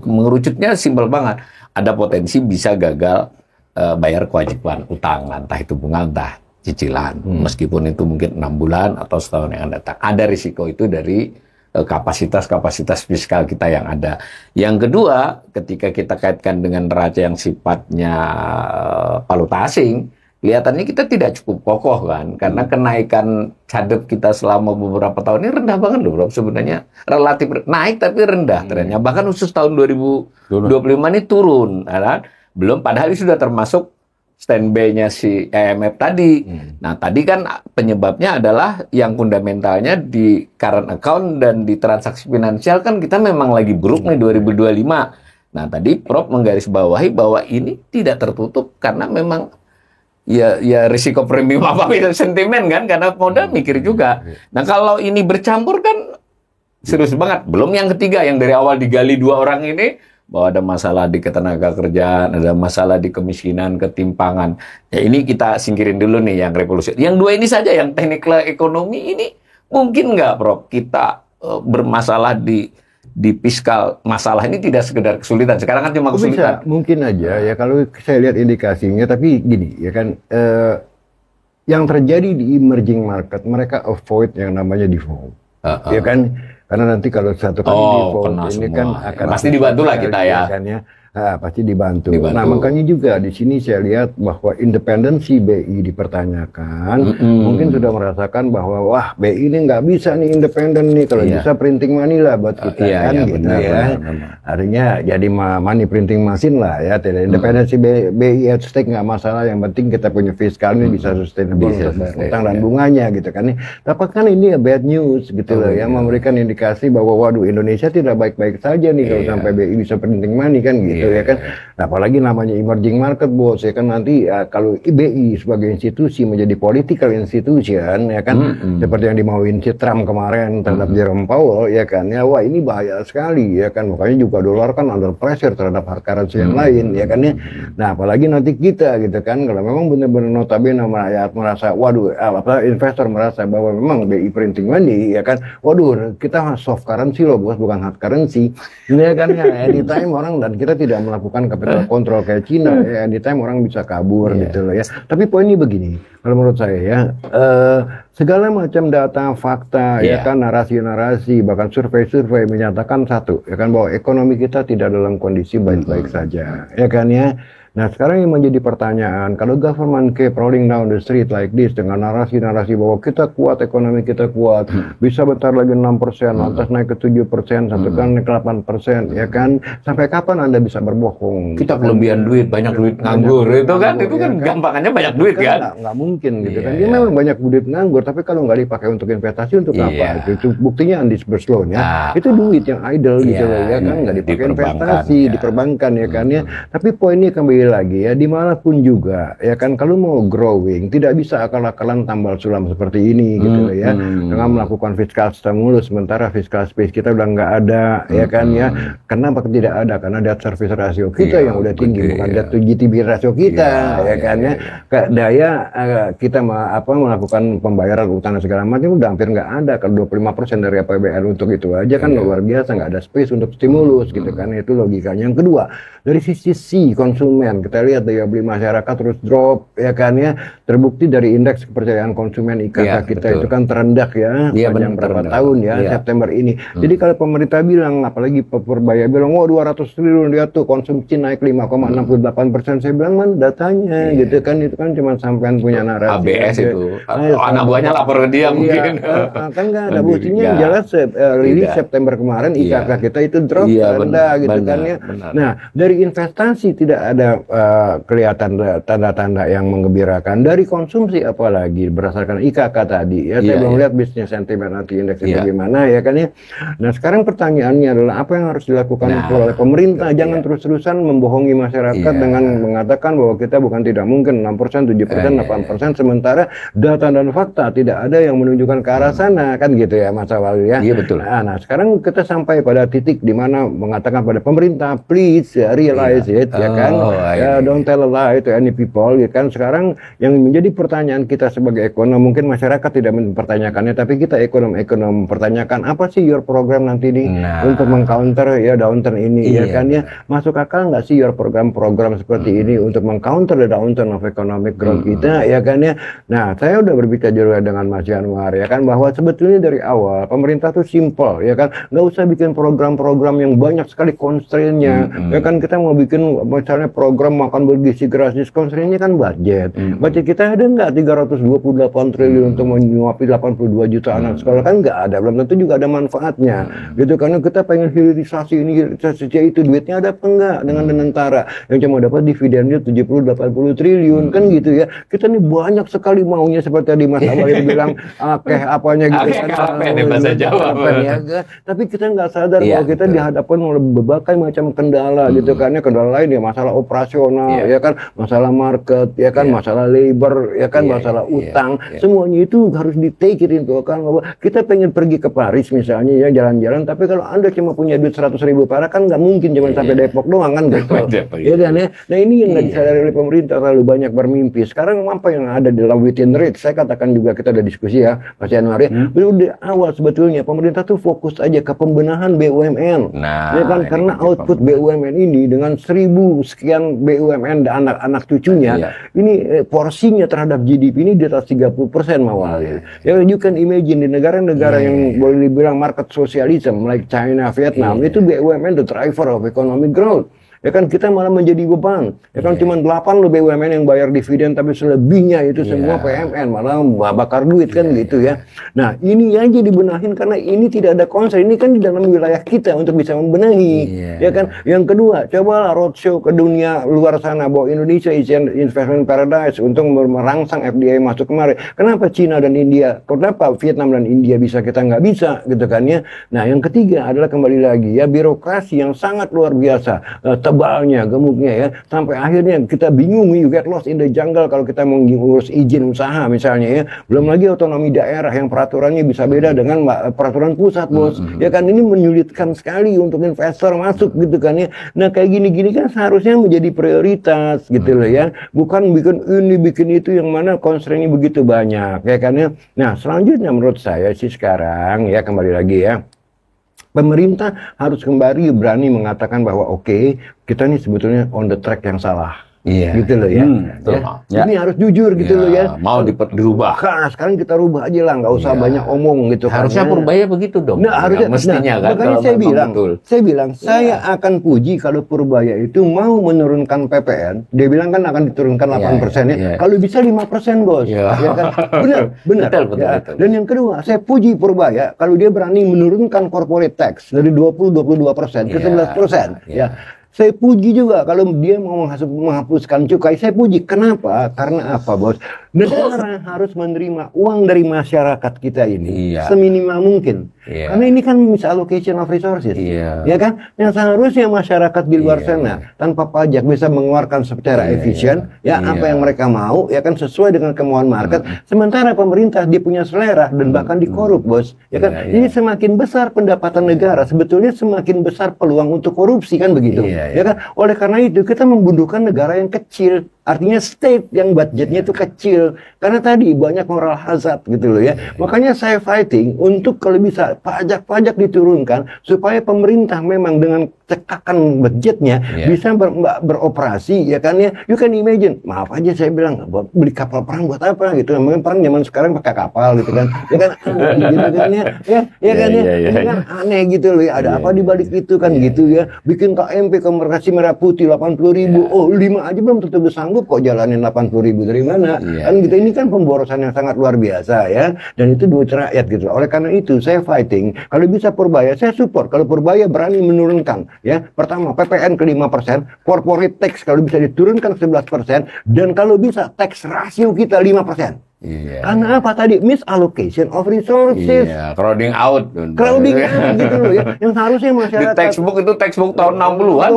S3: Mengerucutnya simpel banget. Ada potensi bisa gagal bayar kewajiban utang, entah itu bunga, entah cicilan. Meskipun itu mungkin 6 bulan atau setahun yang akan datang. Ada risiko itu dari kapasitas fiskal kita yang ada. Yang kedua, ketika kita kaitkan dengan neraca yang sifatnya valuta asing, kelihatannya kita tidak cukup kokoh kan, karena kenaikan cadep kita selama beberapa tahun ini rendah banget loh, bro. Sebenarnya relatif naik tapi rendah trennya. Bahkan khusus tahun 2025 ini turun, kan? Belum, padahal ini sudah termasuk standby-nya si IMF tadi. Nah, tadi kan penyebabnya adalah yang fundamentalnya di current account dan di transaksi finansial kan kita memang lagi buruk nih 2025. Nah, tadi Prof menggarisbawahi bahwa ini tidak tertutup karena memang ya risiko premium apa itu sentimen kan, karena modal mikir juga. Nah, kalau ini bercampur kan serius banget. Belum yang ketiga yang dari awal digali dua orang ini, bahwa ada masalah di ketenaga kerjaan, ada masalah di kemiskinan, ketimpangan. Ya ini kita singkirin dulu nih yang revolusi. Yang dua ini saja, yang teknikal ekonomi ini mungkin nggak, Prof, kita bermasalah di fiskal. Masalah ini tidak sekedar kesulitan. Sekarang kan cuma kesulitan.
S1: Bisa, mungkin aja ya kalau saya lihat indikasinya. Tapi gini ya kan, yang terjadi di emerging market, mereka avoid yang namanya default. Ya kan? Karena nanti kalau satu kali default ini kan akan
S3: pasti dibantu lah kita ya.
S1: Pasti dibantu. Nah, makanya juga di sini saya lihat bahwa independensi BI dipertanyakan. Mungkin sudah merasakan bahwa wah, BI ini nggak bisa nih independen nih, kalau bisa printing money lah buat kita kan gitu ya. Artinya jadi money printing machine lah ya. Tidak independensi BI at stake nggak masalah. Yang penting kita punya fiskal ini bisa sustainable, utang dan bunganya gitu kan. Tapi kan ini bad news gitu loh ya, memberikan indikasi bahwa waduh, Indonesia tidak baik-baik saja nih kalau sampai BI bisa printing money kan gitu. Ya kan, nah, apalagi namanya emerging market, bos ya kan. Nanti kalau BI sebagai institusi menjadi political institution ya kan, seperti yang dimauin si Trump kemarin terhadap Jerome Powell ya kan, ya wah ini bahaya sekali ya kan. Makanya juga dolar kan under pressure terhadap hard currency yang lain ya kan ya. Nah, apalagi nanti kita gitu kan, kalau memang benar-benar notabene rakyat merasa waduh, investor merasa bahwa memang BI printing money ya kan, waduh kita soft currency loh bos, bukan hard currency ya kan ya. Anytime orang, dan kita tidak melakukan capital control kayak Cina ya, anytime orang bisa kabur gitu loh ya. Tapi poinnya begini, kalau menurut saya ya, segala macam data, fakta ya kan, narasi-narasi, bahkan survei-survei menyatakan satu ya kan, bahwa ekonomi kita tidak dalam kondisi baik-baik saja ya kan ya. Nah, sekarang yang menjadi pertanyaan, kalau government keep rolling down the street like this dengan narasi-narasi bahwa kita kuat, ekonomi kita kuat, bisa bentar lagi 6%, lantas naik ke 7%, satu kan naik ke 8%, ya kan? Sampai kapan Anda bisa berbohong?
S3: Kita kelebihan duit, banyak duit nganggur, itu kan gampangannya banyak duit kan?
S1: Nggak mungkin gitu kan? Dia memang banyak duit nganggur, tapi kalau nggak dipakai untuk investasi, untuk apa? Itu buktinya undisbursed loan-nya, itu duit yang idle gitu loh, ya kan? Nggak dipakai investasi, diperbankan ya kan ya. Tapi poinnya kembali lagi ya, dimanapun juga ya kan, kalau mau growing tidak bisa akal-akalan tambal sulam seperti ini gitu loh ya, dengan melakukan fiskal stimulus sementara fiskal space kita udah nggak ada ya kan ya. Kenapa tidak ada? Karena debt service ratio kita yang udah tinggi, bukan debt to GDP ratio kita ya kan ya. Daya kita melakukan pembayaran utang dan segala macam udah hampir nggak ada. Kalau 25% dari APBN untuk itu aja kan luar biasa, nggak ada space untuk stimulus gitu kan. Itu logikanya. Yang kedua, dari sisi konsumen, kita lihat daya beli masyarakat terus drop ya kan ya, terbukti dari indeks kepercayaan konsumen IKK kita itu kan terendah ya sepanjang berapa tahun ya, September ini. Jadi kalau pemerintah bilang, apalagi Purbaya bilang, wah 200 triliun dia tuh konsumsi naik 5,68%, saya bilang mana datanya gitu kan. Itu kan cuma sampean punya narasi
S3: ABS itu anak buahnya lapor ke dia mungkin
S1: kan nggak ada buktinya yang jelas. Rilis September kemarin IKK kita itu drop rendah gitu kan ya. Nah, dari investasi tidak ada kelihatan tanda-tanda yang menggembirakan. Dari konsumsi apalagi berdasarkan IKK tadi ya, saya belum lihat bisnis sentiment nanti indeks itu gimana ya kan ya. Nah, sekarang pertanyaannya adalah apa yang harus dilakukan oleh pemerintah? Jangan terus-terusan membohongi masyarakat dengan mengatakan bahwa kita bukan tidak mungkin 6%, 7%, 8%, sementara data dan fakta tidak ada yang menunjukkan ke arah sana kan gitu ya Mas Awal ya.
S3: Iya betul.
S1: Nah, sekarang kita sampai pada titik di mana mengatakan pada pemerintah, please realize it ya kan. Ya, don't tell a lie to any people, ya kan. Sekarang yang menjadi pertanyaan kita sebagai ekonom, mungkin masyarakat tidak mempertanyakannya, tapi kita ekonom mempertanyakan apa sih your program nanti nih untuk mengcounter ya downturn ini, ya kan ya. Masuk akal nggak sih your program seperti ini untuk mengcounter the downturn of economic growth kita, ya kan ya. Nah, saya udah berbicara juga dengan Mas Januar, ya kan, bahwa sebetulnya dari awal pemerintah tuh simple, ya kan, nggak usah bikin program-program yang banyak sekali constraint-nya, ya kan. Kita mau bikin misalnya program makan bergizi gratis, constraint-nya kan budget. Budget kita ada nggak 328 triliun untuk menyuapi 82 juta anak sekolah, kan nggak ada, belum tentu juga ada manfaatnya, gitu. Karena kita pengen hilirisasi ini, hilirisasi itu, duitnya ada apa enggak dengan tentara yang cuma dapat dividennya 70-80 triliun, kan gitu ya. Kita nih banyak sekali maunya, seperti tadi Mas Abalin bilang, akeh apanya gitu kan.
S3: Bahasa Jawa.
S1: Tapi kita nggak sadar bahwa kita dihadapkan oleh berbagai macam kendala, gitu kan. Kendala lain ya, masalah operasional, ya kan, masalah market, ya kan, masalah labor, ya kan, masalah utang, semuanya itu harus di take it into account. Bahwa kita pengen pergi ke Paris misalnya ya, jalan-jalan, tapi kalau Anda cuma punya duit 100.000 perak kan nggak mungkin cuma sampai Depok doang kan, gitu. Ya kan ya. Nah, ini yang nggak disadari oleh pemerintah, terlalu banyak bermimpi. Sekarang apa yang ada di dalam within reach, saya katakan juga, kita ada diskusi ya Mas Januari, dari awal sebetulnya pemerintah tuh fokus aja ke pembenahan BUMN, ya kan, karena output BUMN ini dengan 1.000 sekian BUMN dan anak-anak cucunya, ini porsinya terhadap GDP ini di atas 30% awalnya. Ya, you can imagine di negara-negara yang boleh dibilang market socialism like China, Vietnam, itu BUMN the driver of economic growth. Ya kan, kita malah menjadi beban. Ya kan, cuma 8 loh BUMN yang bayar dividen, tapi selebihnya itu semua PMN, malah bakar duit kan, gitu ya. Nah, ini aja dibenahin karena ini tidak ada konser. Ini kan di dalam wilayah kita untuk bisa membenahi. Ya kan. Yang kedua, cobalah roadshow ke dunia luar sana bahwa Indonesia is an investment paradise untuk merangsang FDI masuk kemari. Kenapa Cina dan India, kenapa Vietnam dan India bisa, kita nggak bisa, gitu kan ya. Nah, yang ketiga adalah kembali lagi ya, birokrasi yang sangat luar biasa, tebalnya, gemuknya ya, sampai akhirnya kita bingung, you get lost in the jungle kalau kita mengurus izin usaha misalnya ya. Belum lagi otonomi daerah yang peraturannya bisa beda dengan peraturan pusat, bos. Ya kan, ini menyulitkan sekali untuk investor masuk, gitu kan ya. Nah, kayak gini-gini kan seharusnya menjadi prioritas, gitu loh ya. Bukan bikin ini, bikin itu, yang mana constraint-nya begitu banyak, ya kan ya. Nah, selanjutnya menurut saya sih sekarang ya, kembali lagi ya, pemerintah harus kembali berani mengatakan bahwa oke, kita nih sebetulnya on the track yang salah. Gitu loh ya. Ini harus jujur, gitu loh ya.
S3: Mau dirubah.
S1: Nah, sekarang kita rubah aja lah, nggak usah banyak omong, gitu.
S3: Harusnya Purbaya begitu dong.
S1: Nah, harusnya
S3: mestinya kan.
S1: Makanya saya bilang, saya akan puji kalau Purbaya itu mau menurunkan PPN. Dia bilang kan akan diturunkan 8% ya. Kalau bisa 5%, bos. Ya kan? Benar.
S3: Betul.
S1: Dan yang kedua, saya puji Purbaya kalau dia berani menurunkan corporate tax dari 22% ke 11%. Ya. Saya puji juga kalau dia mau menghapuskan cukai. Saya puji. Kenapa? Karena apa, bos? Negara harus menerima uang dari masyarakat kita ini seminimal mungkin. Karena ini kan misallocation of resources. Ya kan? Yang seharusnya masyarakat di luar sana tanpa pajak bisa mengeluarkan secara efisien ya apa yang mereka mau, ya kan, sesuai dengan kemauan market. Sementara pemerintah dia punya selera dan bahkan dikorup, bos. Ya kan? Jadi semakin besar pendapatan negara, sebetulnya semakin besar peluang untuk korupsi, kan begitu. Ya kan? Oleh karena itu kita membutuhkan negara yang kecil. Artinya state yang budgetnya itu kecil. Karena tadi banyak moral hazard, gitu loh ya. Makanya saya fighting untuk kalau bisa pajak-pajak diturunkan supaya pemerintah memang dengan cekakan budgetnya bisa beroperasi, ya kan ya. You can imagine, maaf aja saya bilang, beli kapal perang buat apa gitu. Memang perang zaman sekarang pakai kapal, gitu kan. Ya kan, gitu kan ya. Ya kan ya. Ini kan aneh, gitu loh ya. Ada apa di balik itu kan, gitu ya. Bikin KMP, Komerasi Merah Putih 80.000. Oh, 5 aja belum tentu sanggup kok jalanin 80.000 dari mana. Kan gitu, ini kan pemborosan yang sangat luar biasa ya. Dan itu duit rakyat, gitu. Oleh karena itu saya fighting, kalau bisa Purbaya, saya support kalau Purbaya berani menurunkan ya. Pertama, PPN ke 5%, corporate tax kalau bisa diturunkan ke 11%, dan kalau bisa tax rasio kita 5%. Karena apa tadi? Misallocation of resources.
S3: Crowding out.
S1: Crowding out, gitu loh ya. Yang seharusnya masyarakat.
S3: Di textbook tahun 60-an.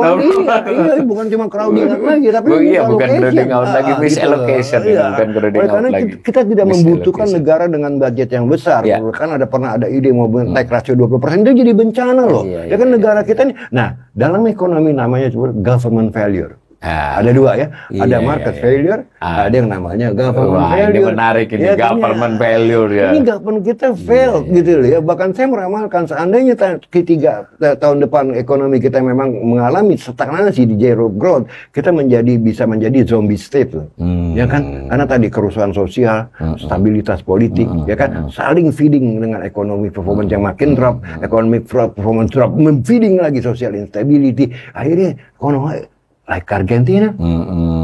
S1: Iya, bukan cuma crowding out lagi, tapi
S3: bukan crowding out lagi, misallocation. Bukan crowding out lagi.
S1: Kita tidak membutuhkan negara dengan budget yang besar. Kan pernah ada ide mau tax rasio 20%, itu jadi bencana loh. Ya kan negara kita ini. Nah, dalam ekonomi namanya government failure. Ada dua ya, ada market failure, ada yang namanya government failure.
S3: Ini menarik ini, ya, government failure ya.
S1: Ini government kita fail gitu loh ya. Bahkan saya meramalkan seandainya tahun depan ekonomi kita memang mengalami stagnasi di zero growth, kita bisa menjadi zombie state loh. Ya kan? Karena tadi kerusuhan sosial, stabilitas politik, ya kan? Saling feeding dengan ekonomi performance yang makin drop, economic performance drop, feeding lagi social instability. Akhirnya ekonomi like Argentina,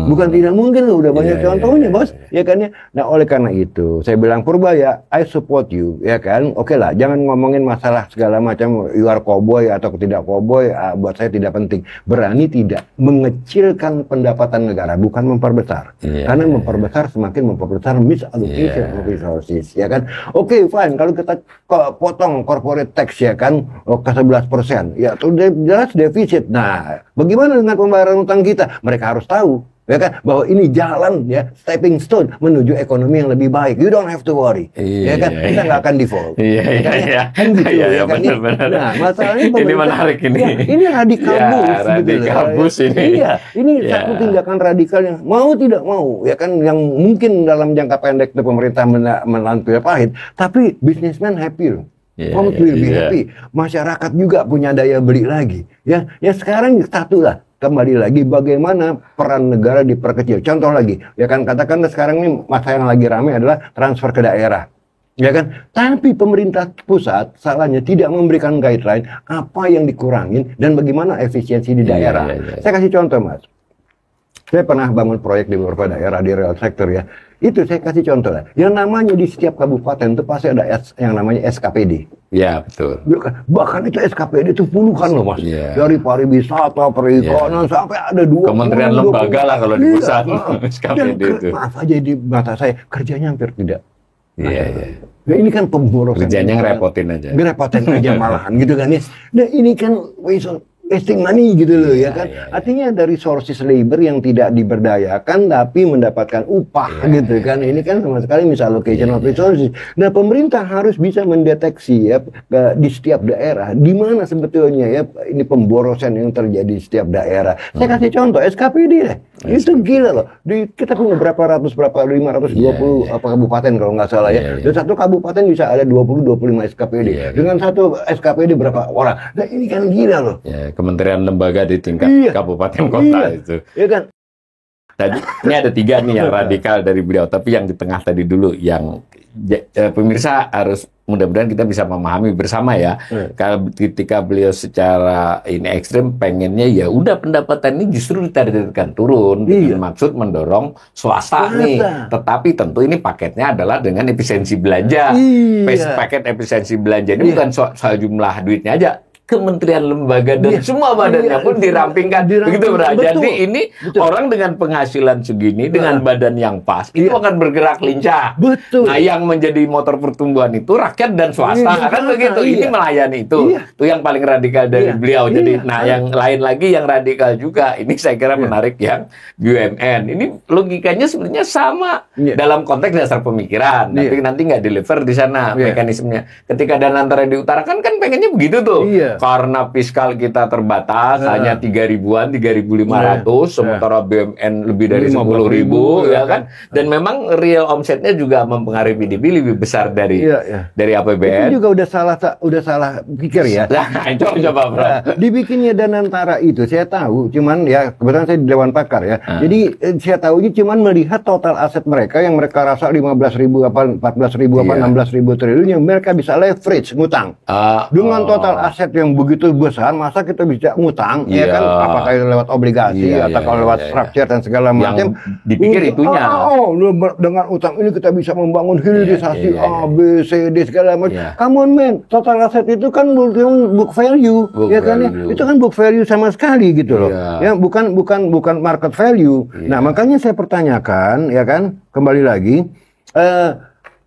S1: bukan tidak mungkin loh, udah banyak contohnya bos, ya kan ya. Nah oleh karena itu saya bilang Purba ya, I support you, ya kan. Oke lah, jangan ngomongin masalah segala macam, you are cowboy atau tidak cowboy, buat saya tidak penting. Berani tidak mengecilkan pendapatan negara, bukan memperbesar, karena memperbesar semakin memperbesar misallocation of resources, ya kan. Oke, fine, kalau kita potong corporate tax ya kan ke 11%, ya itu jelas defisit. Nah, bagaimana dengan pembayaran utang kita? Mereka harus tahu, ya kan, bahwa ini jalan ya, stepping stone menuju ekonomi yang lebih baik. You don't have to worry, ya kan, kita nggak akan default. Kan gitu, ya kan. Nah, masalahnya
S3: ini menarik ini.
S1: Ya, ini radikal bus,
S3: radikal bus ini.
S1: Iya, ini satu tindakan radikal yang mau tidak mau, ya kan, yang mungkin dalam jangka pendek itu pemerintah menelan pil pahit, tapi businessman happy loh. Will be happy. Masyarakat juga punya daya beli lagi. Ya sekarang satu lah. Kembali lagi bagaimana peran negara diperkecil. Contoh lagi, ya kan, katakanlah sekarang ini masa yang lagi ramai adalah transfer ke daerah. Ya kan? Tapi pemerintah pusat salahnya tidak memberikan guideline apa yang dikurangin dan bagaimana efisiensi di daerah. Saya kasih contoh, Mas. Saya pernah bangun proyek di beberapa daerah di real sector ya. Itu saya kasih contoh lah. Yang namanya di setiap kabupaten itu pasti ada yang namanya SKPD.
S3: Ya, betul.
S1: Bahkan itu SKPD itu puluhan loh, Mas. Dari pariwisata, perikanan, sampai ada 20.
S3: Kementerian lembaga lah kalau di pusat. SKPD itu.
S1: Maaf aja di mata saya, kerjanya hampir tidak. Nah, ini kan pemborosan.
S3: Kerjanya ngerepotin aja.
S1: Ngerepotin aja malahan gitu kan ya. Nah ini kan wasting money gitu loh, ya kan. Artinya dari resources labor yang tidak diberdayakan tapi mendapatkan upah gitu kan. Ini kan sama sekali misallocation of resources. Nah, pemerintah harus bisa mendeteksi ya di setiap daerah di mana sebetulnya ya ini pemborosan yang terjadi di setiap daerah. Saya kasih contoh SKPD deh. Itu gila loh. Kita punya berapa 520 kabupaten kalau nggak salah ya. Dan satu kabupaten bisa ada 20-25 SKPD. Dengan satu SKPD berapa orang. Nah, ini kan gila loh.
S3: Kementerian lembaga di tingkat kabupaten kota itu.
S1: Iya kan?
S3: Tadi ini ada 3 nih yang radikal dari beliau, tapi yang di tengah tadi dulu yang pemirsa harus mudah-mudahan kita bisa memahami bersama ya. Kalau ketika beliau secara ini ekstrim pengennya ya udah pendapatan ini justru ditargetkan turun dengan maksud mendorong swasta nih. Tetapi tentu ini paketnya adalah dengan efisiensi belanja. Paket efisiensi belanja ini bukan soal jumlah duitnya aja. Kementerian lembaga dan semua badannya pun dirampingkan. Begitu, Bro. Jadi ini orang dengan penghasilan segini, dengan badan yang pas, itu akan bergerak lincah. Nah, yang menjadi motor pertumbuhan itu rakyat dan swasta. Kan begitu. Ini melayani itu. Itu yang paling radikal dari beliau. Jadi, nah yang lain lagi yang radikal juga. Ini saya kira menarik yang BUMN. Ini logikanya sebenarnya sama dalam konteks dasar pemikiran. Tapi nanti nggak deliver di sana mekanismenya. Ketika dana antara diutarakan kan pengennya begitu tuh. Karena fiskal kita terbatas, hanya 3.000-an, 3.500, sementara BUMN lebih dari 10.000, ya kan? Dan memang real omsetnya juga mempengaruhi PDB lebih besar dari APBN. Itu
S1: juga udah salah pikir ya.
S3: Nah, coba Bro.
S1: Dibikinnya dana antara itu, saya tahu, cuman ya kebetulan saya di Dewan Pakar ya. Jadi saya tahu ini cuman melihat total aset mereka yang mereka rasa 15.000 apa 14.000 apa 16.000 triliun yang mereka bisa leverage ngutang. Dengan total aset yang begitu besar, masa kita bisa ngutang, ya kan? Apakah itu lewat obligasi atau kalau lewat structure dan segala macam?
S3: Dipikir itunya.
S1: Dengan utang ini kita bisa membangun hilirisasi A, B, C, D segala macam. Come on man, total aset itu kan book value, ya kan? Itu kan book value sama sekali gitu loh. Ya, bukan market value. Nah, makanya saya pertanyakan, ya kan? Kembali lagi.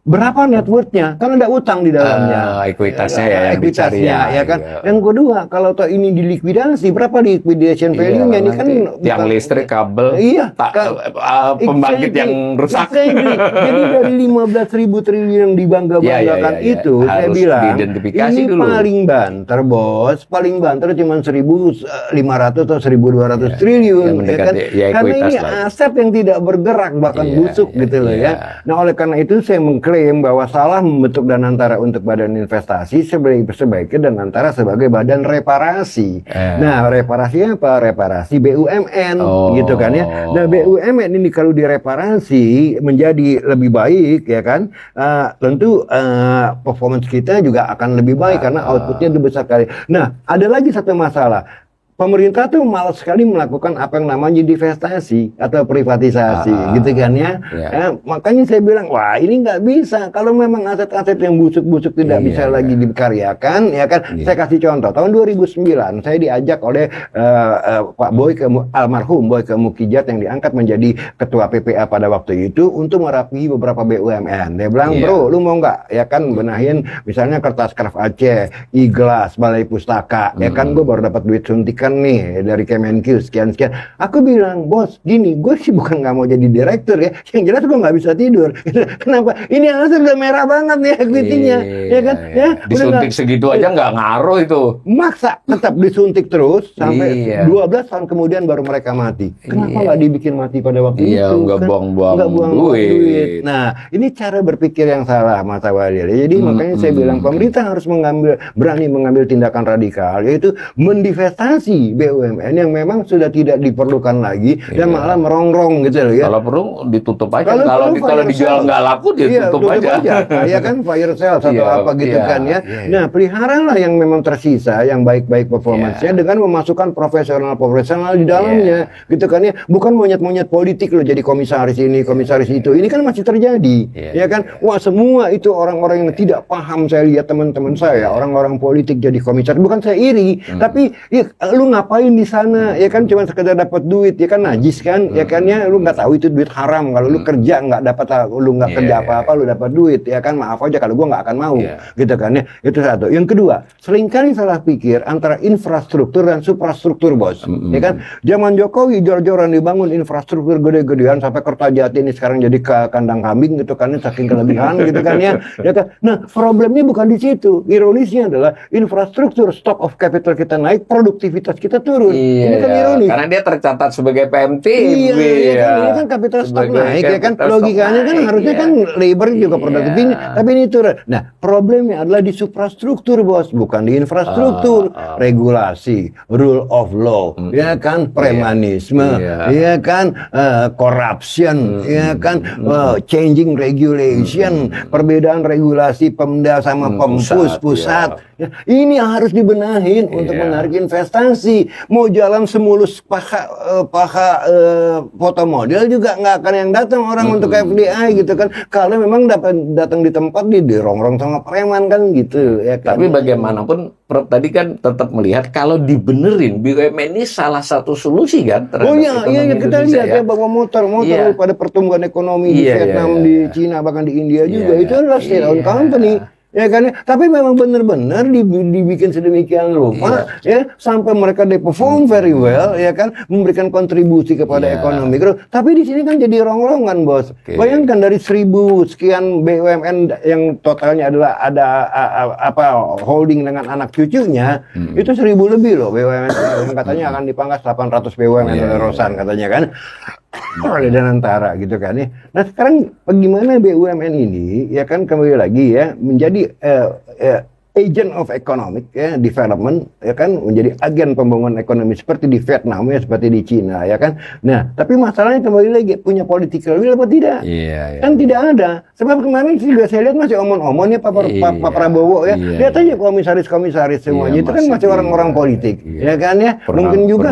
S1: Berapa net worth-nya? Kan ada utang di dalamnya.
S3: Ekuitasnya ya, yang dicari
S1: ya kan. Yang kedua, kalau toh ini dilikuidasi, berapa liquidation value-nya? Ini kan
S3: yang listrik, kabel, pembangkit yang rusak.
S1: Jadi dari 15.000 triliun yang dibangga-banggakan itu, saya bilang ini dulu. Paling banter, bos. Paling banter cuma 1.500 atau 1.200 triliun. Ya kan? Karena ini aset yang tidak bergerak, bahkan busuk gitu loh ya. Nah, oleh karena itu saya mengklaim bahwa salah membentuk Danantara untuk badan investasi, sebaiknya Danantara sebagai badan reparasi. Nah, reparasi apa? Reparasi BUMN, gitu kan ya. Nah, BUMN ini kalau direparasi menjadi lebih baik, ya kan, tentu performance kita juga akan lebih baik karena outputnya lebih besar kali. Nah, ada lagi satu masalah. Pemerintah tuh malas sekali melakukan apa yang namanya divestasi atau privatisasi, gitu kan ya. Makanya saya bilang, wah ini nggak bisa. Kalau memang aset-aset yang busuk-busuk tidak bisa lagi dikaryakan, ya kan. Saya kasih contoh, tahun 2009 saya diajak oleh Pak almarhum Boyke Mukijat yang diangkat menjadi ketua PPA pada waktu itu untuk merapi beberapa BUMN. Dia bilang, bro, lu mau nggak, ya kan, benahin misalnya kertas Kraft Aceh, Iglas, Balai Pustaka, ya kan, gue baru dapat duit suntikan nih dari Kemenq sekian. Aku bilang, bos, gini, gue sih bukan nggak mau jadi direktur ya, yang jelas gue nggak bisa tidur. Kenapa? Ini aset udah merah banget nih equity-nya, ya kan? Ya,
S3: disuntik segitu aja nggak ngaruh itu.
S1: Maksa tetap disuntik terus sampai 12 tahun kemudian baru mereka mati. Kenapa nggak dibikin mati pada waktu itu?
S3: Nggak
S1: kan?
S3: buang-buang
S1: duit. Nah, ini cara berpikir yang salah, Mas Walil. Jadi makanya saya bilang pemerintah harus berani mengambil tindakan radikal, yaitu mendivestasi BUMN yang memang sudah tidak diperlukan lagi dan malah merongrong gitu loh ya.
S3: Kalau perlu ditutup aja. Kalau dijual nggak laku ditutup aja. Ya kan, fire sale atau apa gitu kan ya. Nah, peliharalah yang memang tersisa yang baik-baik performance-nya dengan memasukkan profesional di dalamnya gitu kan ya. Bukan monyet-monyet politik loh jadi komisaris ini, komisaris itu. Ini kan masih terjadi. Ya kan? Wah, semua itu orang-orang yang tidak paham. Saya lihat teman-teman saya, orang-orang politik jadi komisaris. Bukan saya iri, tapi ya, lu ngapain di sana, ya kan, cuma sekedar dapat duit, ya kan, najis kan, ya kan ya, lu nggak tahu itu duit haram. Kalau lu kerja nggak dapat, lu nggak kerja apa-apa, lu dapat duit, ya kan, maaf aja kalau gua nggak akan mau, gitu kan ya. Itu satu. Yang kedua, seringkali salah pikir antara infrastruktur dan suprastruktur, bos, ya kan. Zaman Jokowi jor-joran dibangun infrastruktur gede-gedean sampai Kertajati ini sekarang jadi kandang kambing, gitu kan, saking kelebihan, gitu kan ya, ya kan. Nah, problemnya bukan di situ. Ironisnya adalah infrastruktur, stock of capital kita naik, produktivitas kita turun. Ini kan ironis. Karena dia tercatat sebagai PMTB.
S1: Ini kan kapital stok naik, ya kan. Logikanya kan harusnya kan labor juga produktifnya, tapi ini turun. Nah, problemnya adalah di suprastruktur, bos, bukan di infrastruktur. Regulasi, rule of law, ya kan, premanisme, ya kan, corruption, ya kan, changing regulation, perbedaan regulasi Pemda sama pusat. Ya, ini harus dibenahin untuk menarik investasi. Mau jalan semulus paha foto model juga nggak akan yang datang orang untuk FDI gitu kan. Kalau memang datang di tempat dirongrong sama preman kan gitu ya kan.
S3: Tapi bagaimanapun tadi kan tetap melihat kalau dibenerin BUMN ini salah satu solusi kan terhadap
S1: iya kita lihat ya bahwa motor pada pertumbuhan ekonomi di Vietnam, di Cina, bahkan di India juga itu adalah state-owned company. Ya kan, tapi memang benar-benar dibikin sedemikian rupa, ya, sampai mereka perform very well, ya kan, memberikan kontribusi kepada ekonomi. Tapi di sini kan jadi rongrongan, bos. Bayangkan dari 1.000 sekian BUMN yang totalnya adalah ada holding dengan anak cucunya, itu 1.000 lebih loh BUMN yang katanya akan dipangkas 800 BUMN oleh Rosan katanya kan. Oleh Danantara gitu kan ya. Nah, sekarang bagaimana BUMN ini, ya kan, kembali lagi ya, menjadi agent of economic development, ya kan, menjadi agen pembangunan ekonomi seperti di Vietnam ya, seperti di Cina, ya kan. Nah, tapi masalahnya kembali lagi, punya political will apa tidak? Kan tidak ada. Sebab kemarin juga saya lihat masih omon-omon ya Pak Prabowo ya. Lihat aja komisaris semuanya itu kan masih orang-orang politik, ya kan ya. Mungkin juga.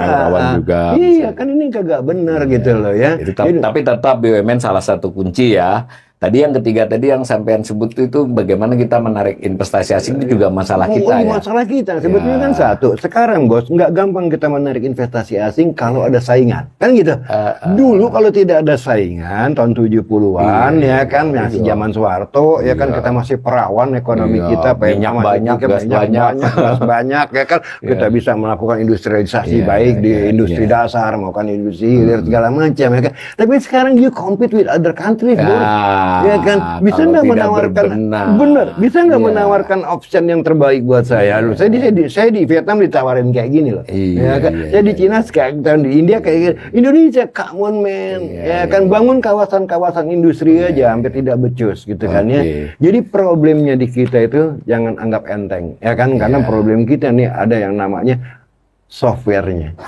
S1: Iya, kan ini kagak benar gitu loh ya.
S3: Tapi tetap BUMN salah satu kunci ya. Tadi yang ketiga tadi yang sampean sebut itu bagaimana kita menarik investasi asing itu juga masalah kita ya.
S1: Masalah kita sebetulnya kan satu. Sekarang bos nggak gampang kita menarik investasi asing kalau ada saingan, kan gitu. Dulu kalau tidak ada saingan tahun 70-an ya kan masih zaman Soeharto ya kan kita masih perawan ekonomi kita,
S3: minyak banyak, gas
S1: banyak ya kan kita bisa melakukan industrialisasi baik di industri dasar maupun industri hilir segala macam ya kan. Tapi sekarang you compete with other countries bos. Ya kan, bisa nggak menawarkan bisa nggak menawarkan option yang terbaik buat saya? Saya di Vietnam ditawarin kayak gini loh, ya kan? Saya di Cina sekarang, di India kayak gini. Indonesia, come on man, ya kan bangun kawasan-kawasan industri aja hampir tidak becus gitu kan ya. Jadi problemnya di kita itu jangan anggap enteng, ya kan? Karena problem kita nih ada yang namanya softwarenya.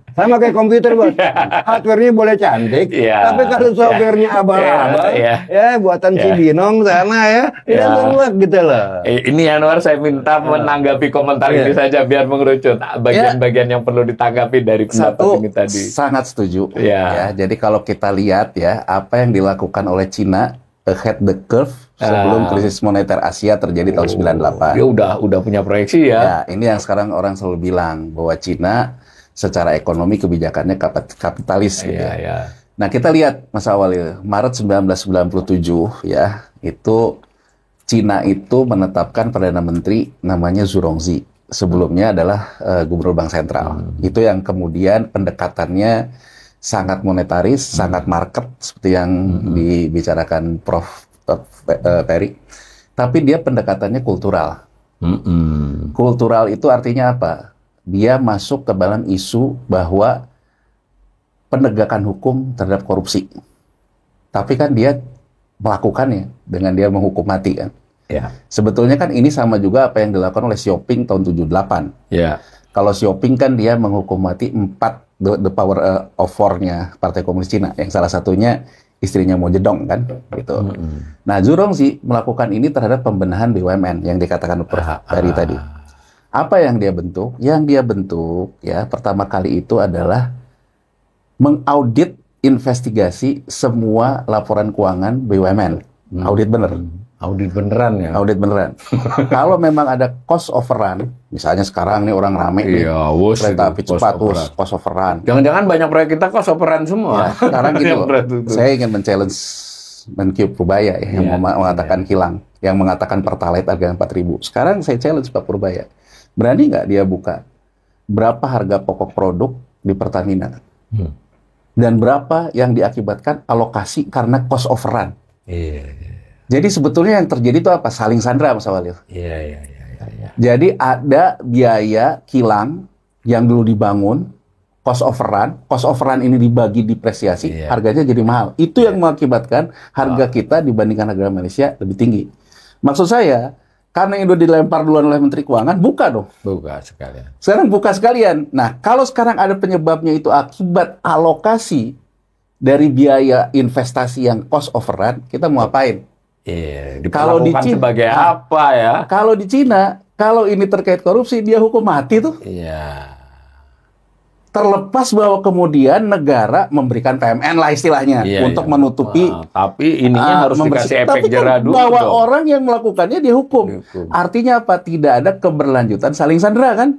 S1: Sama kayak komputer bos, hardware-nya boleh cantik, tapi kalau software-nya abal-abal, ya buatan Cibinong sana ya, tidak muat gitu loh.
S3: Ini Anwar saya minta menanggapi komentar ini saja biar mengerucut bagian-bagian yang perlu ditanggapi dari pendapat ini tadi.
S2: Sangat setuju. Ya, jadi kalau kita lihat ya apa yang dilakukan oleh Cina ahead the curve sebelum krisis moneter Asia terjadi tahun 98.
S3: Dia udah punya proyeksi ya.
S2: Ya, ini yang sekarang orang selalu bilang bahwa Cina secara ekonomi kebijakannya kapitalis gitu. Nah, kita lihat Mas Awalil, Maret 1997 ya, itu Cina itu menetapkan Perdana Menteri namanya Zhu Rongji. Sebelumnya adalah Gubernur Bank Sentral. Itu yang kemudian pendekatannya sangat monetaris, sangat market seperti yang dibicarakan Prof. Perry. Tapi dia pendekatannya kultural. Kultural itu artinya apa? Dia masuk ke dalam isu bahwa penegakan hukum terhadap korupsi. Tapi kan dia melakukannya dengan dia menghukum mati kan. Sebetulnya kan ini sama juga apa yang dilakukan oleh Xi Jinping tahun 78. Kalau Xi Jinping kan dia menghukum mati 4 the power of 4-nya Partai Komunis Cina. Yang salah satunya istrinya Mao Zedong kan gitu. Nah, Zhu Rongji melakukan ini terhadap pembenahan BUMN yang dikatakan Prof. Perry tadi. Apa yang dia bentuk? Yang dia bentuk ya pertama kali itu adalah mengaudit investigasi semua laporan keuangan BUMN. Audit bener.
S3: Audit beneran ya?
S2: Audit beneran. Kalau memang ada cost overrun, misalnya sekarang nih orang rame nih, kereta api cepat, cost overrun.
S3: Jangan-jangan banyak proyek kita cost overrun semua.
S2: Ya, sekarang gitu, saya ingin men-challenge Menkyu Purbaya yang mengatakan hilang, yang mengatakan Pertalite harga 4.000. Sekarang saya challenge Pak Purbaya. Berani nggak dia buka berapa harga pokok produk di Pertamina dan berapa yang diakibatkan alokasi karena cost overrun. Jadi sebetulnya yang terjadi itu apa? Saling sandra, Mas Awalil. Jadi ada biaya kilang yang dulu dibangun, cost overrun ini dibagi depresiasi, harganya jadi mahal. Itu yang mengakibatkan harga kita dibandingkan harga Malaysia lebih tinggi. Maksud saya, karena itu dilempar duluan oleh Menteri Keuangan, buka dong.
S3: Buka sekalian.
S2: Sekarang buka sekalian. Nah, kalau sekarang ada penyebabnya itu akibat alokasi dari biaya investasi yang cost overrun, kita mau apain?
S3: Kalau di Cina sebagai apa ya?
S2: Kalau di Cina, kalau ini terkait korupsi, dia hukum mati tuh. Terlepas bahwa kemudian negara memberikan PMN lah istilahnya untuk menutupi.
S3: Tapi ininya harus dikasih efek jerah dulu.
S2: Bahwa orang yang melakukannya dia hukum. Artinya apa? Tidak ada keberlanjutan saling sandera kan?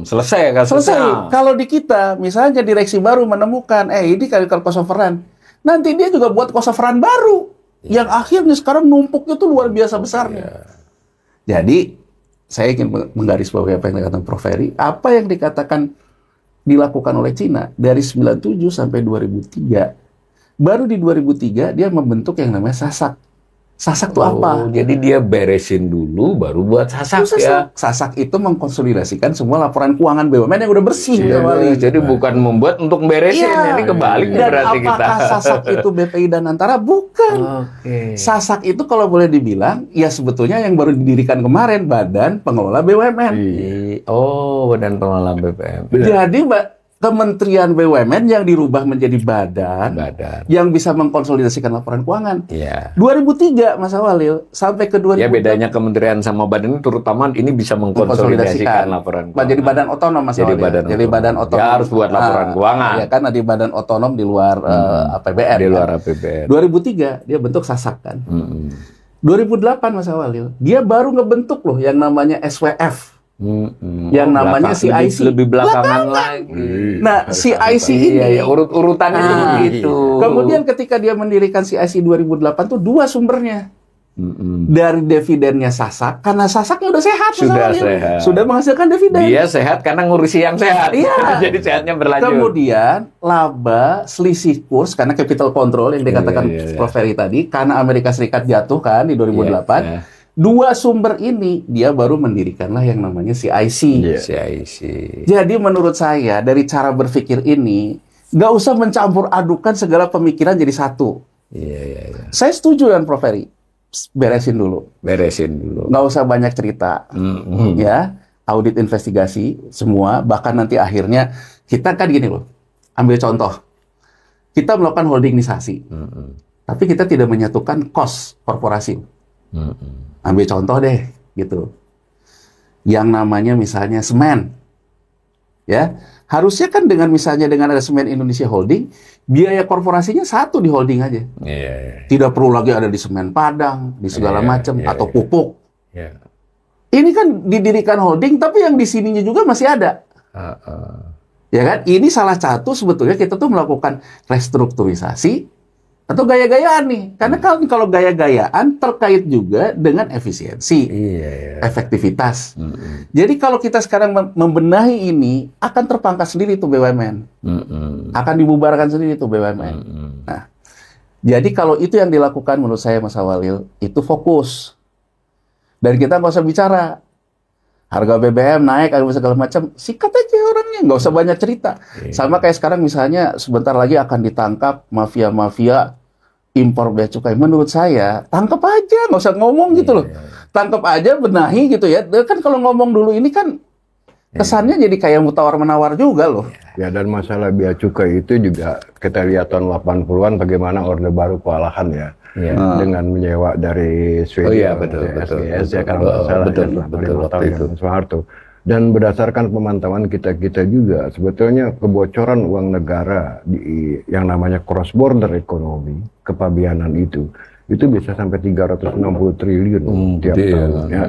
S3: Selesai kan?
S2: Selesai. Kalau di kita, misalnya direksi baru menemukan, ini kalau cost overrun, nanti dia juga buat cost overrun baru. Yang akhirnya sekarang numpuknya tuh luar biasa besarnya. Jadi, saya ingin menggarisbawahi apa yang dikatakan Prof. Ferry. Apa yang dikatakan dilakukan oleh Cina dari 97 sampai 2003. Baru di 2003 dia membentuk yang namanya SASAC. SASAC itu apa?
S3: Jadi dia beresin dulu baru buat SASAC ya.
S2: SASAC itu mengkonsolidasikan semua laporan keuangan BUMN yang udah bersih.
S3: Jadi bukan membuat untuk beresin, ini kebalik berarti kita.
S2: Dan apakah SASAC itu BPI dan Antara? Bukan. SASAC itu kalau boleh dibilang, ya sebetulnya yang baru didirikan kemarin, Badan Pengelola BUMN.
S3: Badan Pengelola BUMN.
S2: Jadi Kementerian BUMN yang dirubah menjadi badan yang bisa mengkonsolidasikan laporan keuangan. 2003 Mas Awalil sampai ke 2000.
S3: Ya bedanya kementerian sama badan terutama ini bisa mengkonsolidasikan laporan keuangan.
S2: Jadi badan otonom Mas Awalil. Jadi badan otonom.
S3: Ya harus buat laporan keuangan.
S2: Ya kan di badan otonom di luar APBN.
S3: Di luar APBN.
S2: 2003 dia bentuk Sasak kan. 2008 Mas Awalil dia baru ngebentuk loh yang namanya SWF. Yang namanya CIC
S3: lebih belakangan lagi.
S2: Nah, CIC ini
S3: urutannya begitu.
S2: Kemudian ketika dia mendirikan CIC 2008 tuh dua sumbernya. Dari dividennya Sasak, karena Sasaknya udah sehat, sudah menghasilkan dividen.
S3: Dia sehat karena ngurusi yang sehat.
S2: Iya.
S3: Jadi sehatnya berlanjut.
S2: Kemudian laba, selisih kurs karena capital control yang dikatakan Prof. Ferry tadi, karena Amerika Serikat jatuh kan di 2008. Dua sumber ini dia baru mendirikanlah yang namanya CIC.
S3: CIC.
S2: Jadi menurut saya dari cara berpikir ini nggak usah mencampur adukan segala pemikiran jadi satu. Saya setuju dengan Prof. Ferry. Beresin dulu. Nggak usah banyak cerita. Ya, audit investigasi semua. Bahkan nanti akhirnya kita kan gini loh. Ambil contoh. Kita melakukan holdingisasi. Tapi kita tidak menyatukan cost korporasi. Ambil contoh deh, gitu. Yang namanya misalnya semen. Ya, harusnya kan misalnya dengan ada Semen Indonesia Holding, biaya korporasinya satu di holding aja. Tidak perlu lagi ada di Semen Padang, di segala macam atau pupuk. Ini kan didirikan holding, tapi yang di sininya juga masih ada. Ya kan? Ini salah satu sebetulnya kita tuh melakukan restrukturisasi atau gaya-gayaan nih. Karena kalau gaya-gayaan terkait juga dengan efisiensi, efektivitas. Jadi kalau kita sekarang membenahi ini, akan terpangkas sendiri tuh BUMN. Akan dibubarkan sendiri tuh BUMN. Nah, jadi kalau itu yang dilakukan menurut saya Mas Awalil, itu fokus. Dan kita nggak usah bicara. Harga BBM naik, segala macam, sikat aja orangnya, nggak usah banyak cerita. Sama kayak sekarang misalnya sebentar lagi akan ditangkap mafia-mafia impor bea cukai. Menurut saya, tangkap aja, nggak usah ngomong gitu loh. Tangkap aja, benahi gitu ya. Kan kalau ngomong dulu ini kan kesannya jadi kayak tawar-menawar juga loh.
S1: Ya, dan masalah bea cukai itu juga kita lihat tahun 80-an bagaimana Orde Baru kewalahan ya. Dengan menyewa dari Swedia, SGS ya kan masalah betul Soeharto. Dan berdasarkan pemantauan kita juga sebetulnya kebocoran uang negara di yang namanya cross border ekonomi kepabianan itu bisa sampai 360 triliun tiap tahun ya.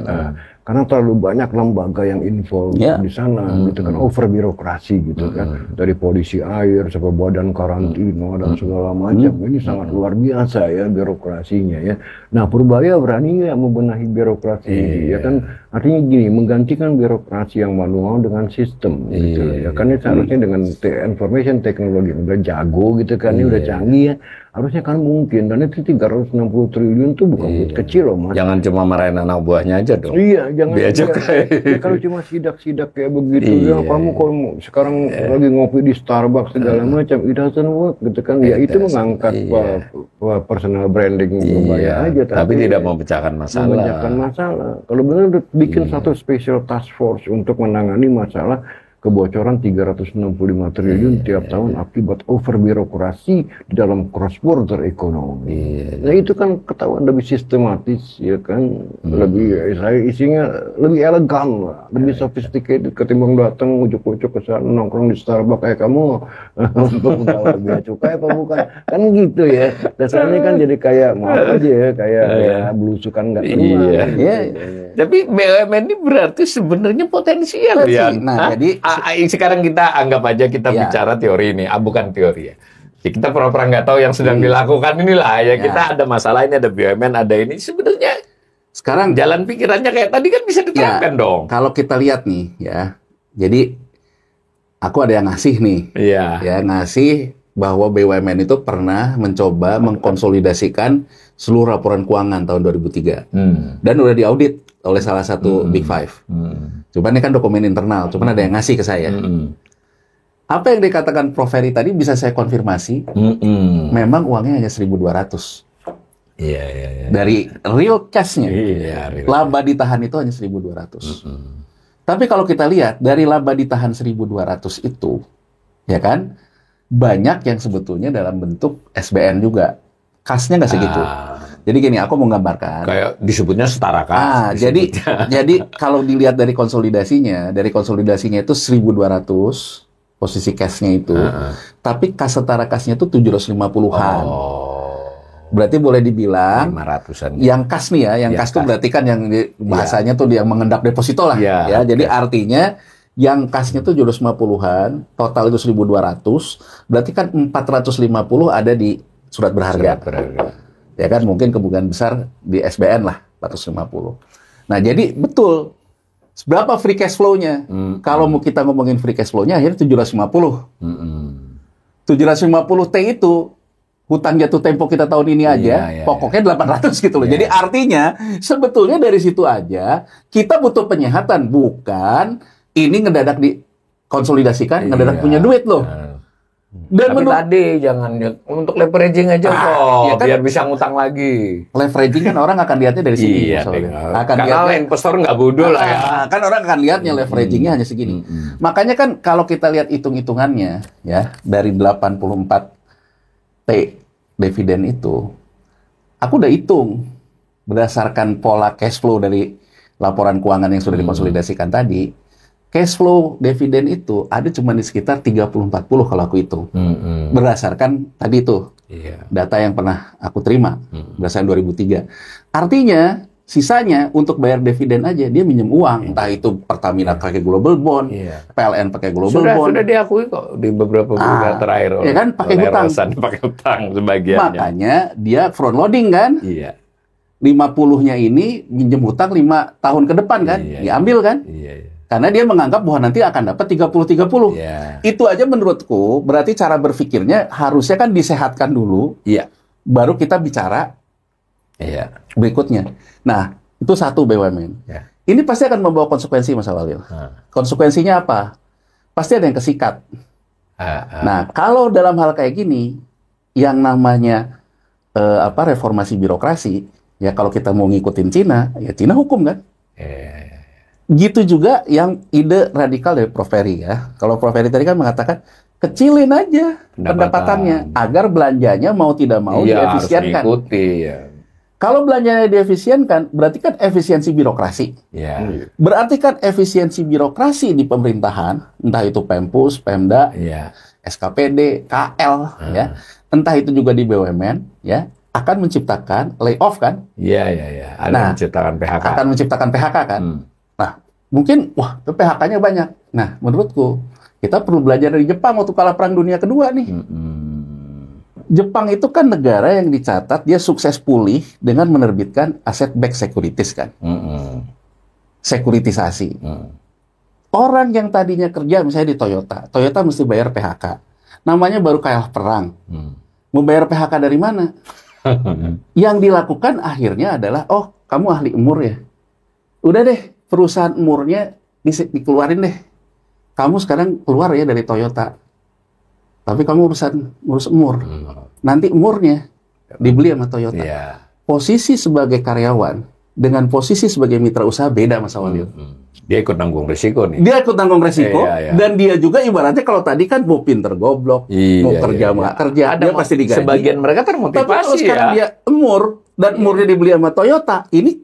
S1: Karena terlalu banyak lembaga yang involved di sana gitu kan, over birokrasi gitu kan, dari polisi air sampai badan karantina dan segala macam. Ini sangat luar biasa ya birokrasinya ya. Nah, Purbaya berani nggak membenahi birokrasi ya kan, artinya gini, menggantikan birokrasi yang manual dengan sistem gitu ya kan. Ini seharusnya dengan information technology udah jago gitu kan, ini udah canggih ya. Harusnya kan mungkin, dan itu 360 triliun tuh bukan duit kecil loh Mas.
S3: Jangan cuma marahin anak buahnya aja dong.
S1: Iya, jangan. Kalau cuma sidak-sidak kayak begitu, ya kamu kalau sekarang lagi ngopi di Starbucks segala macam, it doesn't work gitu kan. Ya itu mengangkat personal branding Purbaya aja.
S3: Tapi tidak memecahkan masalah.
S1: Kalau benar bikin satu special task force untuk menangani masalah kebocoran 365 triliun tiap tahun akibat over birokrasi di dalam cross border ekonomi. Nah itu kan ketahuan lebih sistematis ya kan, lebih isinya lebih elegan lah, lebih sophisticated ketimbang datang ujuk-ujuk ke sana nongkrong di Starbucks kamu untuk tahu bea cukai apa bukan, kan gitu ya. Dasarnya kan jadi kayak maaf aja ya, kayak belusukan nggak keluar.
S3: Tapi BUMN ini berarti sebenarnya potensial ya.
S2: Nah, jadi
S3: sekarang kita anggap aja kita bicara teori ini, bukan teori ya. Kita pura-pura nggak tahu yang sedang dilakukan inilah ya. Kita ada masalah ini, ada BUMN, ada ini. Sebenarnya
S2: sekarang
S3: jalan pikirannya kayak tadi kan bisa diterapkan dong.
S2: Kalau kita lihat nih ya, jadi aku ada yang ngasih nih, ya ngasih bahwa BUMN itu pernah mencoba mengkonsolidasikan seluruh laporan keuangan tahun 2003 dan udah diaudit oleh salah satu Big Five. Cuman ini kan dokumen internal, cuman ada yang ngasih ke saya. Apa yang dikatakan Prof. Ferry tadi bisa saya konfirmasi, memang uangnya hanya 1.200. Dari real cash-nya, laba ditahan itu hanya 1.200. Tapi kalau kita lihat, dari laba ditahan 1.200 itu, ya kan? Banyak yang sebetulnya dalam bentuk SBN juga. Kasnya nggak segitu. Jadi gini, aku mau gambarkan.
S3: Kayak disebutnya setara kas.
S2: Jadi kalau dilihat dari konsolidasinya itu 1.200 posisi cashnya itu. Tapi kas setara kasnya itu 750-an. Berarti boleh dibilang
S3: 500-an.
S2: Yang kas nih ya, kas itu berarti kan yang bahasanya tuh yang mengendap deposito lah. Ya, jadi artinya yang kasnya tuh 750-an, total itu 1.200, berarti kan 450 ada di surat berharga. Ya kan, mungkin kemungkinan besar di SBN lah 450. Nah, jadi betul berapa free cash flow-nya? Kalau mau kita ngomongin free cash flow-nya akhirnya 750. 750 T itu hutang jatuh tempo kita tahun ini aja, pokoknya 800 gitu loh. Jadi artinya sebetulnya dari situ aja kita butuh penyehatan, bukan ini ngedadak dikonsolidasikan, ngedadak punya duit loh.
S3: Dan tadi jangan untuk leveraging aja kok, ya kan, biar bisa ngutang lagi.
S2: Leveraging kan orang akan lihatnya dari sini.
S3: Karena investor nggak bodoh lah ya.
S2: Kan orang akan lihatnya leveragingnya hanya segini. Makanya kan kalau kita lihat hitung-hitungannya ya dari 84 T dividen itu, aku udah hitung berdasarkan pola cash flow dari laporan keuangan yang sudah dikonsolidasikan tadi. Cash flow dividen itu ada cuma di sekitar 30-40 kalau aku hitung. Berdasarkan tadi itu data yang pernah aku terima berdasarkan 2003. Artinya sisanya untuk bayar dividen aja dia minjem uang, entah itu Pertamina pakai Global Bond, PLN pakai Global Bond.
S3: Sudah diakui kok di beberapa bulan terakhir.
S2: Ya kan, pakai hutang.
S3: Pakai hutang sebagiannya.
S2: Makanya dia front loading kan. 50-nya ini minjem hutang 5 tahun ke depan kan, diambil kan. Karena dia menganggap bahwa nanti akan dapat 30-30. Itu aja menurutku berarti cara berpikirnya harusnya kan disehatkan dulu. Baru kita bicara berikutnya. Nah, itu satu BUMN. Ini pasti akan membawa konsekuensi, Mas Walil. Konsekuensinya apa? Pasti ada yang kesikat. Nah, kalau dalam hal kayak gini, yang namanya reformasi birokrasi, ya kalau kita mau ngikutin Cina, ya Cina hukum kan? Gitu juga yang ide radikal dari Prof. Ferry ya. Kalau Prof. Ferry tadi kan mengatakan kecilin aja pendapatannya agar belanjanya mau tidak mau diefisienkan. Kalau belanjanya diefisienkan, berarti kan efisiensi birokrasi. Berarti kan efisiensi birokrasi di pemerintahan, entah itu Pempus, Pemda, SKPD, KL, ya, entah itu juga di BUMN, ya, akan menciptakan layoff kan?
S3: Menciptakan PHK.
S2: Akan menciptakan PHK kan? Nah, mungkin, PHK-nya banyak. Nah, menurutku, kita perlu belajar dari Jepang waktu kalah Perang Dunia Kedua nih. Jepang itu kan negara yang dicatat dia sukses pulih dengan menerbitkan asset-backed securities kan. Sekuritisasi. Orang yang tadinya kerja misalnya di Toyota mesti bayar PHK. Namanya baru kalah perang. Mau bayar PHK dari mana? Yang dilakukan akhirnya adalah, kamu ahli emur ya? Udah deh, perusahaan emurnya dikeluarin deh. Kamu sekarang keluar ya dari Toyota. Tapi kamu ngurus emur. Nanti emurnya dibeli sama Toyota. Posisi sebagai karyawan dengan posisi sebagai mitra usaha beda, Mas Walil.
S3: Dia ikut nanggung resiko nih.
S2: Dia ikut nanggung resiko. Dan dia juga ibaratnya kalau tadi kan mau pinter goblok, mau kerja nggak kerja, dia pasti digaji.
S3: Sebagian mereka termotivasi.
S2: Tapi kalau sekarang dia emur dan emurnya dibeli sama Toyota, ini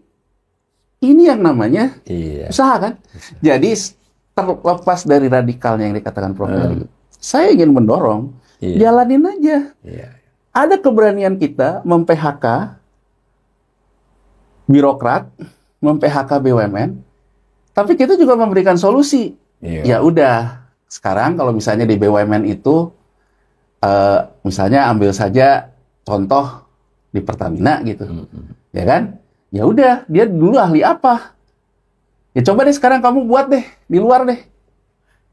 S2: yang namanya usaha kan. Jadi terlepas dari radikalnya yang dikatakan Prof. Ferry, saya ingin mendorong, jalanin aja. Ada keberanian kita mem-PHK birokrat, mem-PHK BUMN, tapi kita juga memberikan solusi. Ya udah, sekarang kalau misalnya di BUMN itu, misalnya ambil saja contoh di Pertamina gitu, ya kan? Ya udah, dia dulu ahli apa? Ya coba deh sekarang kamu buat deh di luar deh.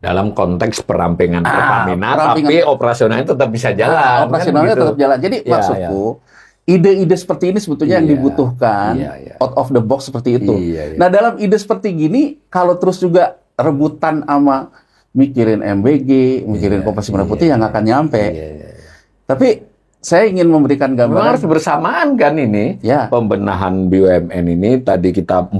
S3: Dalam konteks perampengan Pertamina, tapi operasionalnya tetap bisa jalan.
S2: Operasionalnya tetap jalan. Jadi maksudku, ide-ide seperti ini sebetulnya yang dibutuhkan, out of the box seperti itu. Nah, dalam ide seperti gini, kalau terus juga rebutan sama mikirin MBG, mikirin Koperasi Merah Putih, yang akan nyampe. Tapi saya ingin memberikan gambaran.
S3: Memang harus bersamaan kan ini, pembenahan BUMN ini. Tadi kita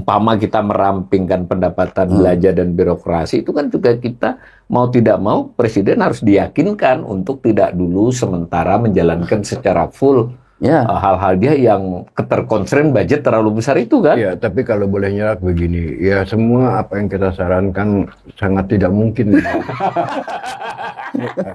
S3: merampingkan pendapatan belanja dan birokrasi, itu kan juga kita mau tidak mau Presiden harus diyakinkan untuk tidak dulu sementara menjalankan secara full hal-hal dia yang keterkonstrain budget terlalu besar itu kan.
S1: Ya, tapi kalau boleh nyerak begini, ya semua apa yang kita sarankan sangat tidak mungkin.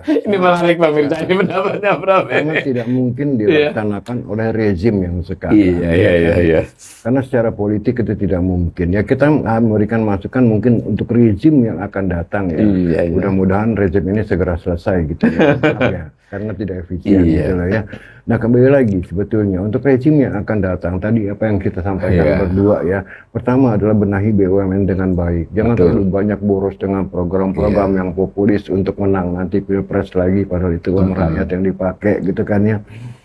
S3: Ini menarik Pak Mirza, ini pendapatnya berapa?
S1: Sangat tidak mungkin dilaksanakan oleh rezim yang sekarang.
S3: Iya.
S1: Karena secara politik itu tidak mungkin. Ya kita memberikan masukan mungkin untuk rezim yang akan datang ya. Mudah-mudahan rezim ini segera selesai gitu ya. Karena tidak efisien gitu lah ya. Nah kembali lagi sebetulnya untuk rezim yang akan datang tadi apa yang kita sampaikan berdua ya. Pertama adalah benahi BUMN dengan baik. Jangan terlalu banyak boros dengan program-program yang populis untuk menang nanti pilpres lagi padahal itu uang rakyat yang dipakai gitu kan ya.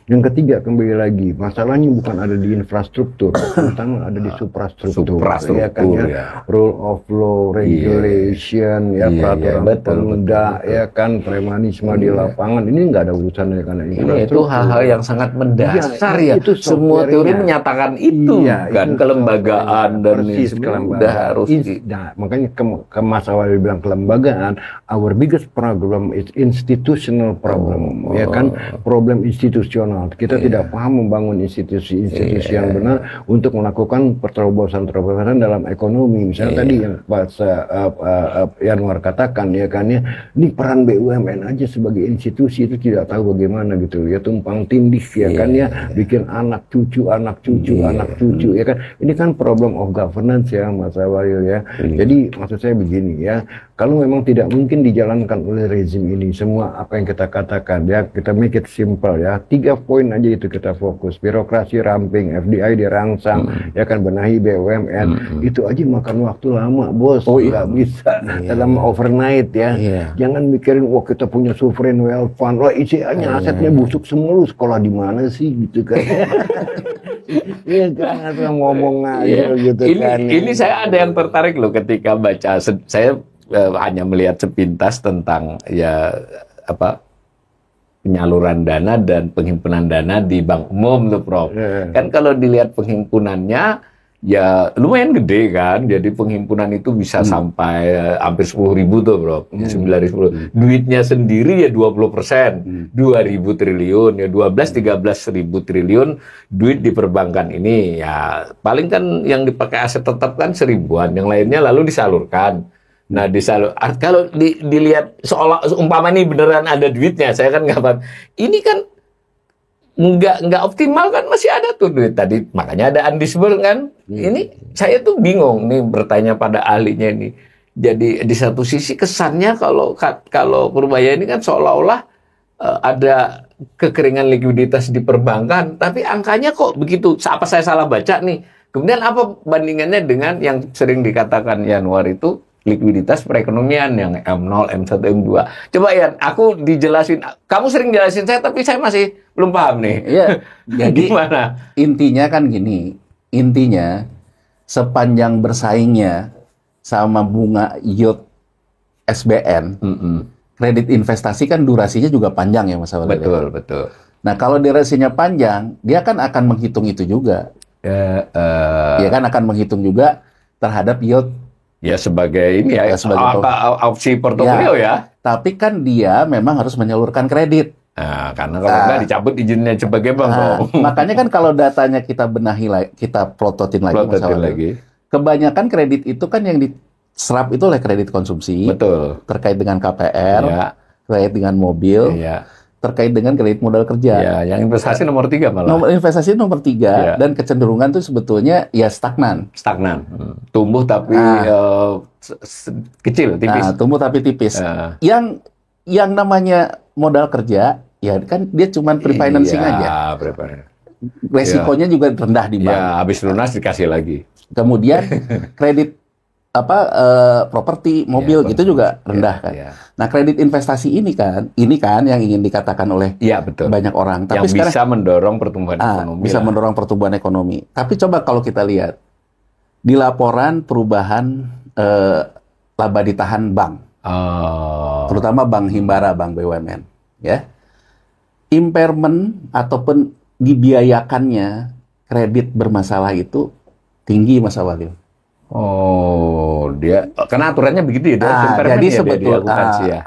S1: Yang ketiga kembali lagi masalahnya bukan ada di infrastruktur, pertama ada di suprastruktur ya kan ya. Rule of law, regulation, peraturan pemda, ya kan, premanisme di lapangan ini nggak ada urusannya karena infrastruktur.
S3: Itu hal-hal yang sangat mendasar itu semua teori menyatakan itu kan kelembagaan dan udah harus.
S1: Nah, makanya Mas awal bilang kelembagaan, our biggest problem is institutional problem, ya kan, problem institusional. Kita tidak paham membangun institusi-institusi yang benar untuk melakukan terobosan-terobosan dalam ekonomi. Misalnya tadi yang Pak Yanwar katakan ya kan ya, ini peran BUMN aja sebagai institusi itu tidak tahu bagaimana gitu ya, tumpang tindih ya kan ya, bikin anak cucu ya kan. Ini kan problem of governance ya Mas Awalil ya. Jadi maksud saya begini ya, kalau memang tidak mungkin dijalankan oleh rezim ini semua apa yang kita katakan ya, kita make it simple ya, 3 poin aja itu kita fokus, birokrasi ramping, FDI dirangsang, ya kan, benahi BUMN, itu aja makan waktu lama bos, nggak bisa dalam overnight ya. Jangan mikirin wah kita punya sovereign wealth fund, wah ICA-nya asetnya busuk semua, lu sekolah di mana sih gitu kan. Iya kan, ngomong aja gitu kan.
S3: Ini saya ada yang tertarik loh ketika baca, saya hanya melihat sepintas tentang penyaluran dana dan penghimpunan dana di bank umum tuh Prof. Kan kalau dilihat penghimpunannya ya lumayan gede kan, jadi penghimpunan itu bisa sampai hampir 10.000 tuh Prof. 9.000. Duitnya sendiri ya 20%, 2.000 triliun ya 12-13.000 triliun duit di perbankan ini ya, paling kan yang dipakai aset tetap kan 1.000-an, yang lainnya lalu disalurkan. Nah, kalau dilihat seolah umpama ini beneran ada duitnya, saya kan nggak paham. Ini kan nggak optimal kan, masih ada tuh duit tadi, makanya ada undisbursed kan. Ini saya tuh bingung nih bertanya pada ahlinya ini. Jadi di satu sisi kesannya kalau Purbaya ini kan seolah-olah ada kekeringan likuiditas di perbankan, tapi angkanya kok begitu? Apa saya salah baca nih? Kemudian apa bandingannya dengan yang sering dikatakan Yanwar itu likuiditas perekonomian yang M0, M1, M2. Coba ya, aku dijelasin. Kamu sering jelasin saya, tapi saya masih belum paham nih.
S2: Iya. Jadi
S3: gimana?
S2: Intinya kan gini. Intinya sepanjang bersaingnya sama bunga yield SBN, kredit investasi kan durasinya juga panjang ya Mas Awalil.
S3: Betul.
S2: Nah kalau durasinya panjang, dia kan akan menghitung itu juga. Dia kan akan menghitung juga terhadap yield.
S3: Ya sebagai ini ya, sebagai opsi portofolio ya.
S2: Tapi kan dia memang harus menyalurkan kredit.
S3: Nah, karena kalau nggak dicabut izinnya sebagai bank.
S2: Makanya kan kalau datanya kita benahi, kita plototin lagi. Kebanyakan kredit itu kan yang diserap itu oleh kredit konsumsi.
S3: Betul.
S2: Terkait dengan KPR, terkait dengan mobil. Terkait dengan kredit modal kerja.
S3: Ya, yang investasi nomor 3 malah.
S2: Investasi nomor 3 dan kecenderungan tuh sebetulnya ya stagnan.
S3: Tumbuh tapi kecil, tipis.
S2: Tumbuh tapi tipis. Yang namanya modal kerja, ya kan dia cuma pre-financing aja. Resikonya juga rendah di bank.
S3: Ya, habis lunas dikasih lagi.
S2: Kemudian kredit properti, mobil gitu juga rendah kan. Nah, kredit investasi ini kan yang ingin dikatakan oleh banyak orang. Tapi
S3: yang sekarang, bisa mendorong pertumbuhan ekonomi.
S2: Bisa mendorong pertumbuhan ekonomi. Tapi coba kalau kita lihat di laporan perubahan laba ditahan bank, terutama bank Himbara, bank BUMN, ya. impairment ataupun dibiayakannya kredit bermasalah itu tinggi, Mas Awalil.
S3: Oh, dia karena aturannya begitu ya.
S2: Jadi sebetulnya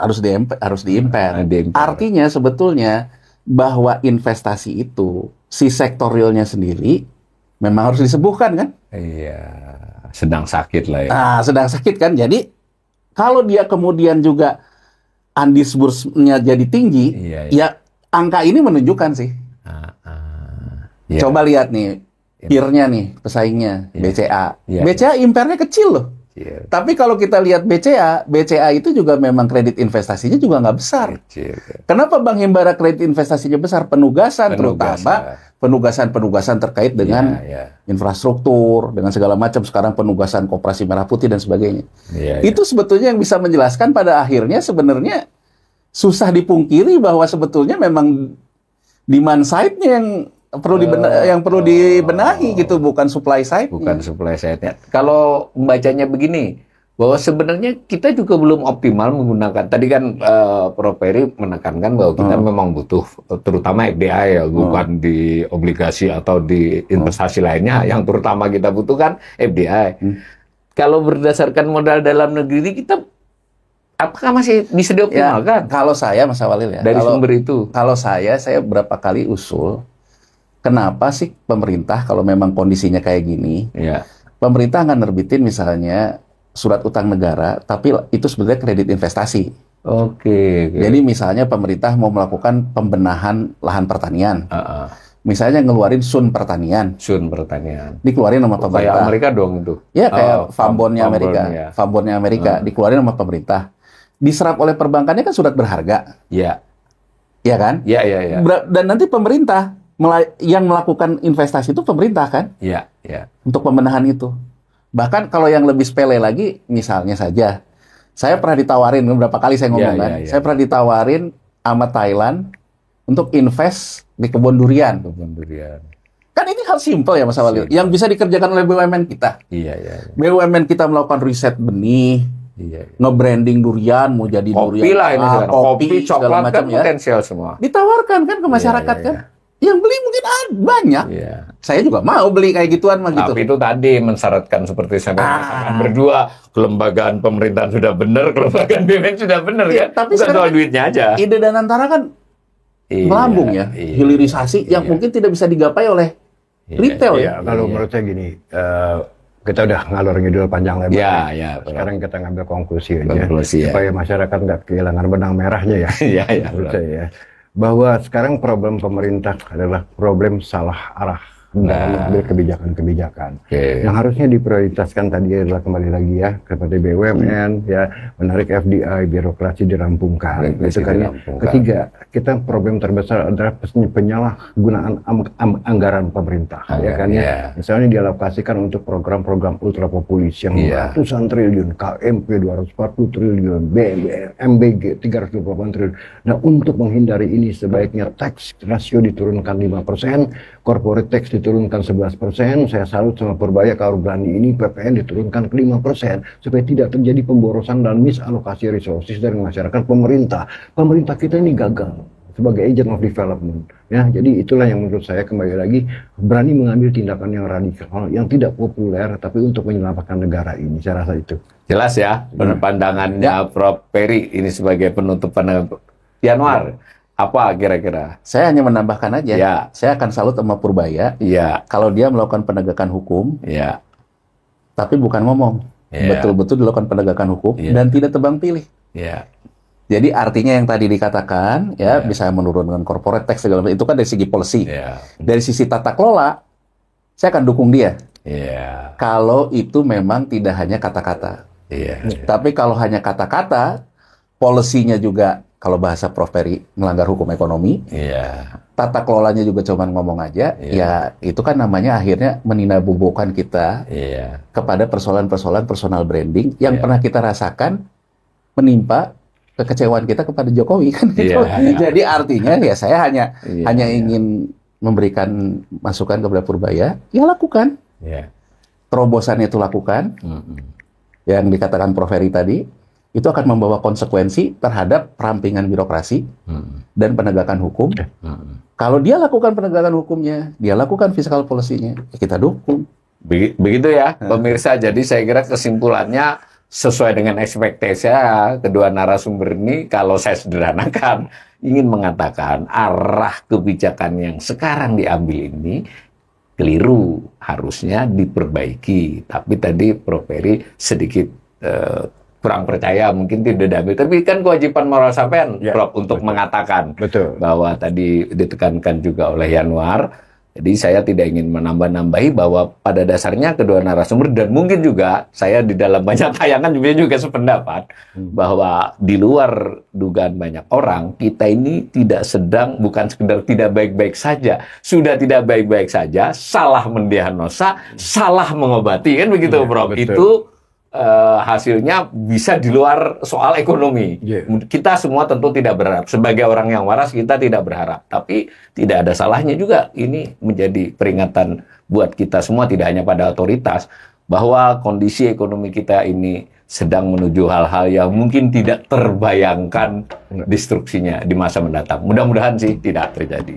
S2: harus diimpair. Artinya sebetulnya bahwa investasi itu si sektor realnya sendiri memang harus disembuhkan kan?
S3: Iya, sedang sakit lah ya.
S2: Sedang sakit kan. Jadi kalau dia kemudian juga undisbursement-nya jadi tinggi, ya angka ini menunjukkan sih. Coba lihat nih, peer-nya nih, pesaingnya, BCA. BCA impairnya kecil loh. Tapi kalau kita lihat BCA itu juga memang kredit investasinya juga nggak besar. Kenapa Bank Himbara kredit investasinya besar? Penugasan terutama penugasan terkait dengan infrastruktur, dengan segala macam. Sekarang penugasan Koperasi Merah Putih dan sebagainya. Itu sebetulnya yang bisa menjelaskan pada akhirnya sebenarnya susah dipungkiri bahwa sebetulnya memang demand side-nya yang perlu dibenahi gitu, bukan supply side.
S3: Bukan supply side-nya. Kalau membacanya begini, bahwa sebenarnya kita juga belum optimal menggunakan. Tadi kan Prof. Peri menekankan bahwa kita memang butuh, terutama FDI ya, bukan di obligasi atau di investasi lainnya. Yang terutama kita butuhkan FDI. Kalau berdasarkan modal dalam negeri kita, apakah masih bisa dioptimalkan?
S2: Kalau saya, Mas Awalil ya,
S3: dari sumber itu.
S2: Kalau saya berapa kali usul. Kenapa sih pemerintah kalau memang kondisinya kayak gini, pemerintah nggak nerbitin misalnya surat utang negara, tapi itu sebenarnya kredit investasi.
S3: Oke.
S2: Jadi misalnya pemerintah mau melakukan pembenahan lahan pertanian, misalnya ngeluarin sun pertanian. Dikeluarin sama pemerintah.
S3: Kayak Amerika dong itu.
S2: Ya kayak Fambonnya Amerika. Dikeluarin sama pemerintah. Diserap oleh perbankannya kan surat berharga. Iya kan?
S3: Iya.
S2: Dan nanti pemerintah yang melakukan investasi itu pemerintah kan?
S3: Iya.
S2: Untuk pembenahan itu. Bahkan kalau yang lebih sepele lagi, misalnya saja, saya pernah ditawarin, beberapa kali saya ngomong kan, saya pernah ditawarin sama Thailand untuk invest di kebun durian. Kan ini hal simpel ya Mas Awalil, yang bisa dikerjakan oleh BUMN kita. BUMN kita melakukan riset benih, nge-branding durian, mau jadi
S3: kopi
S2: durian,
S3: lah ini kopi, coklat kan potensial semua.
S2: Ditawarkan kan ke masyarakat kan. Yang beli mungkin banyak. Saya juga mau beli kayak gituan mah gitu.
S3: Tapi itu tadi mensyaratkan seperti saya katakan berdua, kelembagaan pemerintahan sudah benar, kelembagaan BUMN sudah benar kan.
S2: Tapi
S3: bukan soal duitnya aja.
S2: Ide Danantara kan melambung ya, hilirisasi yang mungkin tidak bisa digapai oleh retail ya.
S1: Kalau menurut saya gini, kita udah ngalor ngidul panjang lebar. Sekarang kita ngambil konklusi aja supaya masyarakat nggak kehilangan benang merahnya ya. Menurut saya ya. Bahwa sekarang problem pemerintah adalah problem salah arah dalam mengambil kebijakan-kebijakan. Yang harusnya diprioritaskan tadi adalah kembali lagi ya kepada BUMN, ya menarik FDI, birokrasi dirampungkan. Itu kan. Ketiga, kita problem terbesar adalah penyalahgunaan anggaran pemerintah, ya kan ya. Misalnya dialokasikan untuk program-program ultra populis yang ratusan triliun, KMP 240 triliun, MBG 328 triliun. Nah, untuk menghindari ini sebaiknya tax rasio diturunkan 5%, corporate tax diturunkan 11%. Saya salut sama Purbaya kalau berani ini, PPN diturunkan ke 5% supaya tidak terjadi pemborosan dan misalokasi resources dari masyarakat. Pemerintah kita ini gagal sebagai agent of development ya. Jadi itulah yang menurut saya kembali lagi berani mengambil tindakan yang radikal, yang tidak populer tapi untuk menyelamatkan negara ini. Saya rasa itu
S3: jelas ya pandangannya Prof. Peri ini sebagai penutup pandangan Yanuar. Apa kira-kira?
S2: Saya hanya menambahkan aja. Saya akan salut sama Purbaya. Kalau dia melakukan penegakan hukum, tapi bukan ngomong, betul-betul dilakukan penegakan hukum dan tidak tebang pilih. Jadi artinya yang tadi dikatakan, bisa menurunkan corporate tax segala macam, itu kan dari segi policy. Dari sisi tata kelola, saya akan dukung dia. Kalau itu memang tidak hanya kata-kata, tapi kalau hanya kata-kata, polisinya juga. Kalau bahasa Prof. Peri melanggar hukum ekonomi, tata kelolanya juga cuma ngomong aja, ya itu kan namanya akhirnya meninabubukan kita kepada persoalan-persoalan personal branding yang pernah kita rasakan menimpa kekecewaan kita kepada Jokowi kan gitu. Jadi artinya ya saya hanya ingin memberikan masukan kepada Purbaya, ya lakukan. Terobosannya itu lakukan, yang dikatakan Prof. Peri tadi. itu akan membawa konsekuensi terhadap perampingan birokrasi dan penegakan hukum. Kalau dia lakukan penegakan hukumnya, dia lakukan fiscal policy-nya, ya kita dukung.
S3: Begitu ya, pemirsa. Jadi saya kira kesimpulannya sesuai dengan ekspektasi saya, kedua narasumber ini, kalau saya sederhanakan, ingin mengatakan arah kebijakan yang sekarang diambil ini keliru, harusnya diperbaiki. Tapi tadi Prof. Ferry sedikit kurang percaya, mungkin tidak diambil. Tapi kan kewajiban moral sampean, Prof, untuk mengatakan bahwa tadi ditekankan juga oleh Yanuar. Jadi saya tidak ingin menambah-nambahi bahwa pada dasarnya kedua narasumber dan mungkin juga saya di dalam banyak tayangan juga sependapat bahwa di luar dugaan banyak orang, kita ini tidak sedang, bukan sekedar tidak baik-baik saja, sudah tidak baik-baik saja, salah mendiagnosa, salah mengobati, kan begitu, Prof. Betul. Itu hasilnya bisa di luar soal ekonomi. Kita semua tentu tidak berharap. Sebagai orang yang waras, kita tidak berharap. Tapi tidak ada salahnya juga ini menjadi peringatan buat kita semua, tidak hanya pada otoritas, bahwa kondisi ekonomi kita ini sedang menuju hal-hal yang mungkin tidak terbayangkan destruksinya di masa mendatang. Mudah-mudahan sih tidak terjadi.